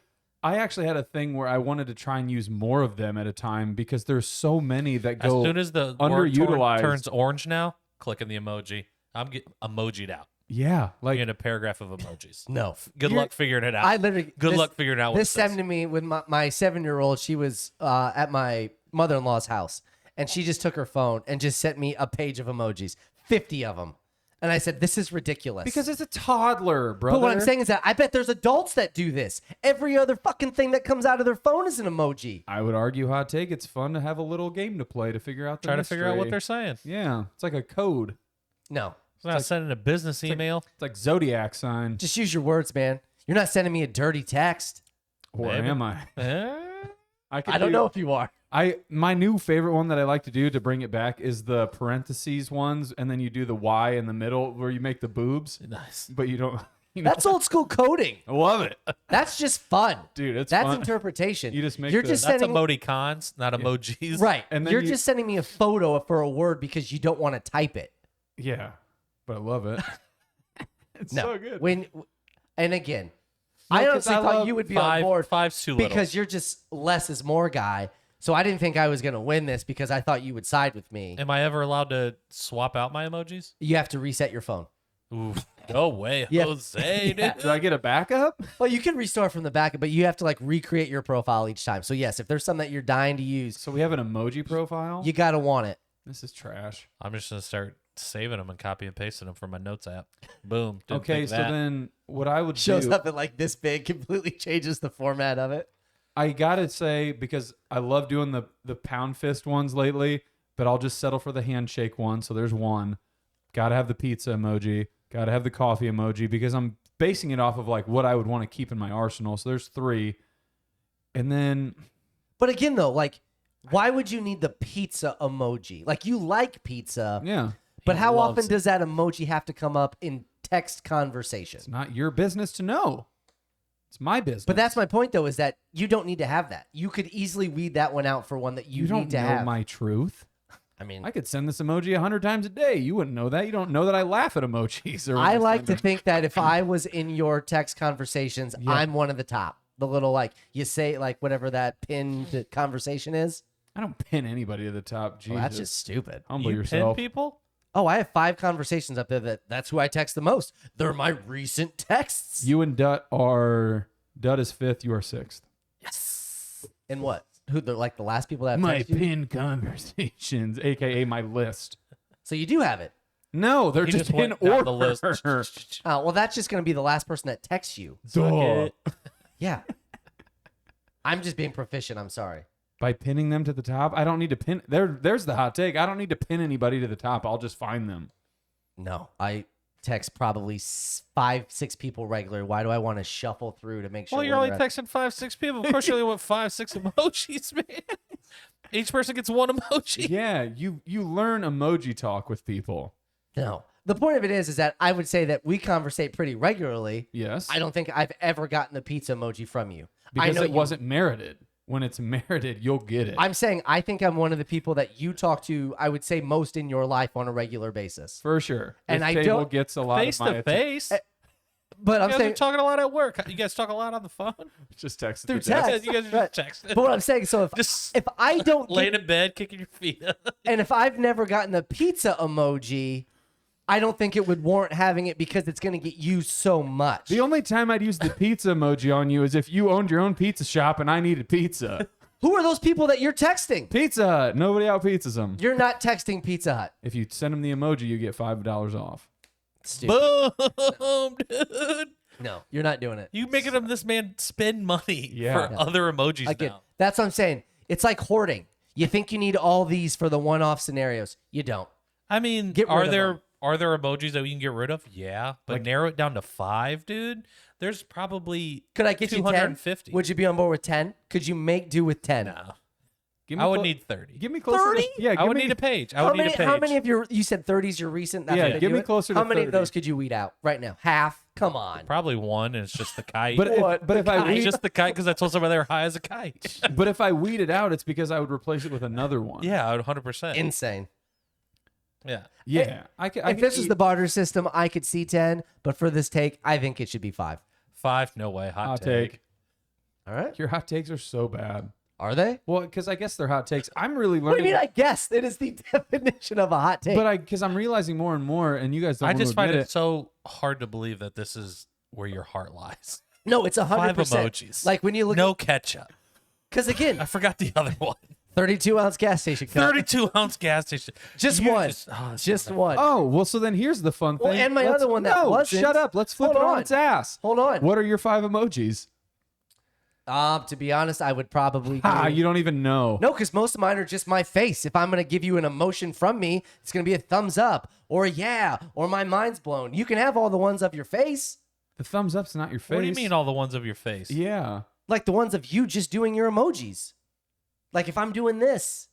actually had a thing where I wanted to try and use more of them at a time because there's so many that As go soon as the word underutilized. turns orange now, clicking the emoji. I'm getting emojied out. Yeah, like In a paragraph of emojis. No. Good luck figuring it out. I literally Good luck figuring out what this it says. happened to me with my 7-year-old. She was at my mother-in-law's house, and she just took her phone and just sent me a page of emojis, 50 of them. And I said, "This is ridiculous." because it's a toddler, brother. but what I'm saying is that I bet there's adults that do this. Every other fucking thing that comes out of their phone is an emoji. I would argue, hot take. It's fun to have a little game to play to figure out the Try to figure out what mystery. they're saying. Yeah, it's like a code. No, It's not sending a business email. It's like zodiac sign. just use your words, man. You're not sending me a dirty text. Or Maybe. am I? Eh? I don't know if you are. My new favorite one that I like to do to bring it back is the parentheses ones, and then you do the Y in the middle where you make the boobs, Nice. but you don't. You know, That's old school coding. I love it, That's just fun. dude. It's That's fun. interpretation. You just make You're the- just That's sending emoticons, not emojis. right. And then You're you- just sending me a photo for a word because you don't want to type it. Yeah, but I love it. It's No, so good. And again, No, I 'cause honestly I thought love you would be on board Five's too little. because you're just less is more guy. So I didn't think I was gonna win this because I thought you would side with me. Am I ever allowed to swap out my emojis? You have to reset your phone. Ooh, no way, Yeah. Jose. Dude. Did I get a backup? Well, you can restore from the back, but you have to like recreate your profile each time. So yes, if there's something that you're dying to use, So we have an emoji profile. you gotta want it. This is trash. I'm just gonna start saving them and copy and pasting them from my notes app. Boom. Didn't Okay, think so that. then what I would Shows do, up at like this big, completely changes the format of it. I gotta say, because I love doing the pound fist ones lately, but I'll just settle for the handshake one. So there's one. Gotta have the pizza emoji. Gotta have the coffee emoji because I'm basing it off of like what I would want to keep in my arsenal. So there's 3. And then But again, though, like, why would you need the pizza emoji? Like, you like pizza, yeah, but He how loves often does that emoji have to come up in text conversation? it's not your business to know. It's my business. But that's my point, though, is that you don't need to have that. You could easily weed that one out for one that you, you don't need to know have. my truth. I mean, I could send this emoji 100 times a day. You wouldn't know that. You don't know that I laugh at emojis. Or when I like send to them. think that if I was in your text conversations, Yeah. I'm one of the top. The little, like, you say, like, whatever that pinned conversation is. I don't pin anybody to the top. Jesus. Well, that's just stupid. humble you yourself. pin people? Oh, I have 5 conversations up there that's who I text the most. They're my recent texts. You and Dut is 5th. You are 6th. Yes. And what? Who? They're like the last people that have My texted you? pin conversations, aka my list. So you do have it. No, they're He just, just in went down order. the list. Well, that's just going to be the last person that texts you. Duh. Yeah. I'm just being proficient. I'm sorry. By pinning them to the top, I don't need to pin. There's the hot take. I don't need to pin anybody to the top. I'll just find them. No, I text probably 5, 6 people regularly. Why do I want to shuffle through to make sure? Well, you're where only they're at? texting 5, 6 people. Of course, you only want 5, 6 emojis, man. Each person gets one emoji. Yeah, you learn emoji talk with people. No. The point of it is that I would say that we conversate pretty regularly. Yes, I don't think I've ever gotten the pizza emoji from you. I because know it you- wasn't merited. when it's merited, you'll get it. I'm saying I think I'm one of the people that you talk to, I would say, most in your life on a regular basis. For sure. And This I table don't- gets a lot Face of my to attention. face. But You I'm guys saying are talking a lot at work. You guys talk a lot on the phone. Just text through it. Text. text. You guys are Right. just texting. But what I'm saying, so Just if I don't laying get, in bed, kicking your feet up. and if I've never gotten the pizza emoji, I don't think it would warrant having it because it's going to get used so much. The only time I'd use the pizza emoji on you is if you owned your own pizza shop and I needed pizza. Who are those people that you're texting? Pizza Hut. Nobody out pizzas them. You're not texting Pizza Hut. If you send them the emoji, you get $5 off. Stupid. Boom, dude. No, you're not doing it. You making him this man spend money Yeah. for other emojis Again, now. that's what I'm saying. It's like hoarding. You think you need all these for the one-off scenarios. You don't. I mean, Get rid are of there them. are there emojis that we can get rid of? Yeah, but narrow it down to 5, dude. There's probably Could I get you 10? 250. Would you be on board with 10? Could you make do with 10? No, Give me I would clo- need 30. Give me closer 30? to yeah. I give would me, need a page. I How would many, need a page. how many of your, you said 30's your recent? That's Yeah, how they give do me it? closer to How many of 30. those could you weed out right now? Half? Come on. Probably one, and it's just the kite. But if I it's weed, just the kite because I told somebody they're high as a kite. but if I weed it out, it's because I would replace it with another one. Yeah, I would 100%. Insane. Yeah. Yeah. I could. I If could this was eat- the barter system, I could see 10, but for this take, I think it should be 5. 5, no way. Hot hot take. take. All right. Your hot takes are so bad. Are they? Well, because I guess they're hot takes. I'm really What do learning. you mean? I guess it is the definition of a hot take. But because I'm realizing more and more, and you guys don't I want just to find admit it so hard to believe that this is where your heart lies. no, it's 100%. 5 emojis. Like when you look, No ketchup. because again, I forgot the other one. 32-ounce gas station cup. 32-ounce gas station. Just You one. oh, it's Just so one. Oh, well, so then here's the fun thing. Well, and my Let's- other one that no, wasn't. shut up. Let's flip Hold it on on. its ass. Hold on. What are your 5 emojis? To be honest, I would probably. Ah, do- you don't even know. No, because most of mine are just my face. If I'm going to give you an emotion from me, it's going to be a thumbs up or a yeah or my mind's blown. You can have all the ones of your face, The thumbs up's not your face. What do you mean all the ones of your face? Yeah. like the ones of you just doing your emojis. Like if I'm doing this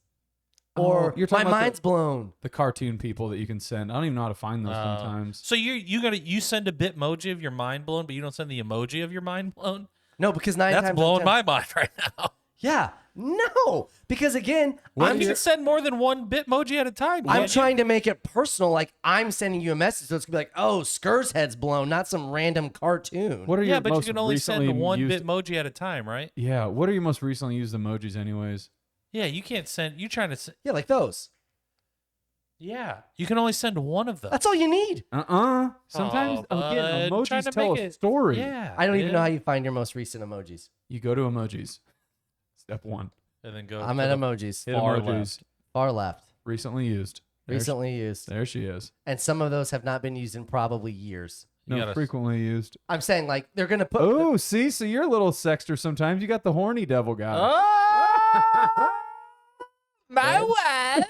or Oh, you're talking my about the- mind's blown. The cartoon people that you can send. I don't even know how to find those sometimes. So you send a Bitmoji of your mind blown, but you don't send the emoji of your mind blown? No, because 9 That's times blowing out of 10 my mind right now. Yeah. No, because again, You can send more than one Bitmoji at a time. I'm can't you? trying to make it personal. Like I'm sending you a message, so it's gonna be like, "Oh, Sker's head's blown," not some random cartoon. What are Yeah, your but you most can only recently send one used? Bitmoji at a time, right? Yeah. What are your most recently used emojis, anyways? Yeah, you can't send. You're trying to. Yeah, like those. Yeah, you can only send one of them. That's all you need. Sometimes Oh, again, bud. Trying emojis to tell make a it- story. Yeah, I don't even dude. know how you find your most recent emojis. You go to emojis. Step 1. And then go. I'm to at the- emojis. Hit Far emojis. left. Far left. Recently used. Recently used. There she is. And some of those have not been used in probably years. You No, gotta- frequently used. I'm saying like they're gonna put. Oh, see, so you're a little sexter sometimes. You got the horny devil guy. Oh, my wife.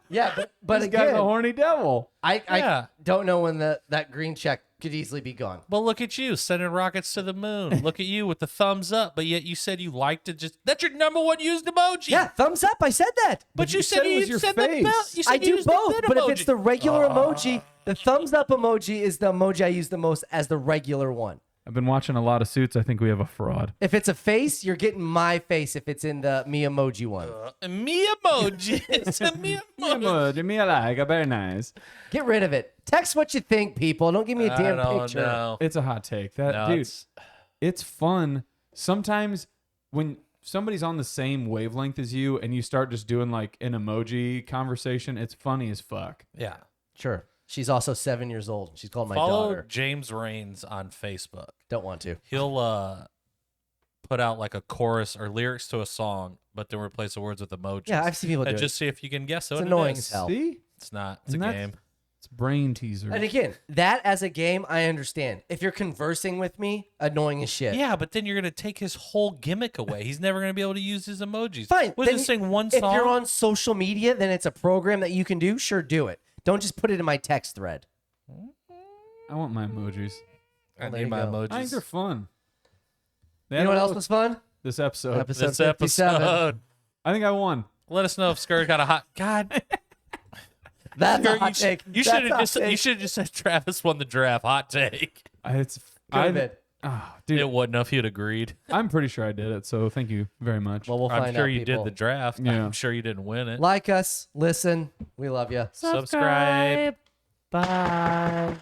Yeah, but This guy's again, a horny devil. I Yeah. don't know when that green check could easily be gone. Well, look at you sending rockets to the moon. Look at you with the thumbs up, but yet you said you liked to just. That's your number one used emoji. Yeah, thumbs up. I said that. but you you said said it you was your said the face. bell. You said I you do used the both, bit but if emoji. it's the regular emoji, the thumbs up emoji is the emoji I use the most as the regular one. I've been watching a lot of Suits. I think we have a fraud. If it's a face, you're getting my face if it's in the me emoji one. Me emoji. It's a me emoji. Me like, very nice. Get rid of it. Text what you think, people. Don't give me a I damn don't picture. know. It's a hot take. That No, dude, it's- it's fun. Sometimes when somebody's on the same wavelength as you and you start just doing like an emoji conversation, it's funny as fuck. Yeah. Sure. She's also 7 years old. She's called my Follow daughter. James Raines on Facebook. Don't want to. He'll put out like a chorus or lyrics to a song, but then replace the words with emojis. Yeah, I've seen people do and it. just see if you can guess what It's annoying it as is. hell. See? It's not. It's And a that's- game. It's brain teaser. And again, that as a game, I understand. If you're conversing with me, annoying as shit. Yeah, but then you're gonna take his whole gimmick away. He's never gonna be able to use his emojis. Fine. Was then it sing one If song? you're on social media, then it's a program that you can do. Sure, do it. Don't just put it in my text thread. I want my emojis. I Well, there need you my go. emojis. I think they're fun. You know what else was fun? This episode. Episode This 57. episode. I think I won. Let us know if Sker got a hot. God, That's Sker, a hot take. you That's should a have hot just take. you should have just said Travis won the draft. Hot take. It's Could've been. Dude, It wouldn't if you'd agreed. I'm pretty sure I did it. So thank you very much. Well, we'll I'm find sure out. you people. did the draft. Yeah. I'm sure you didn't win it. Like us, listen. We love you. Subscribe. Bye.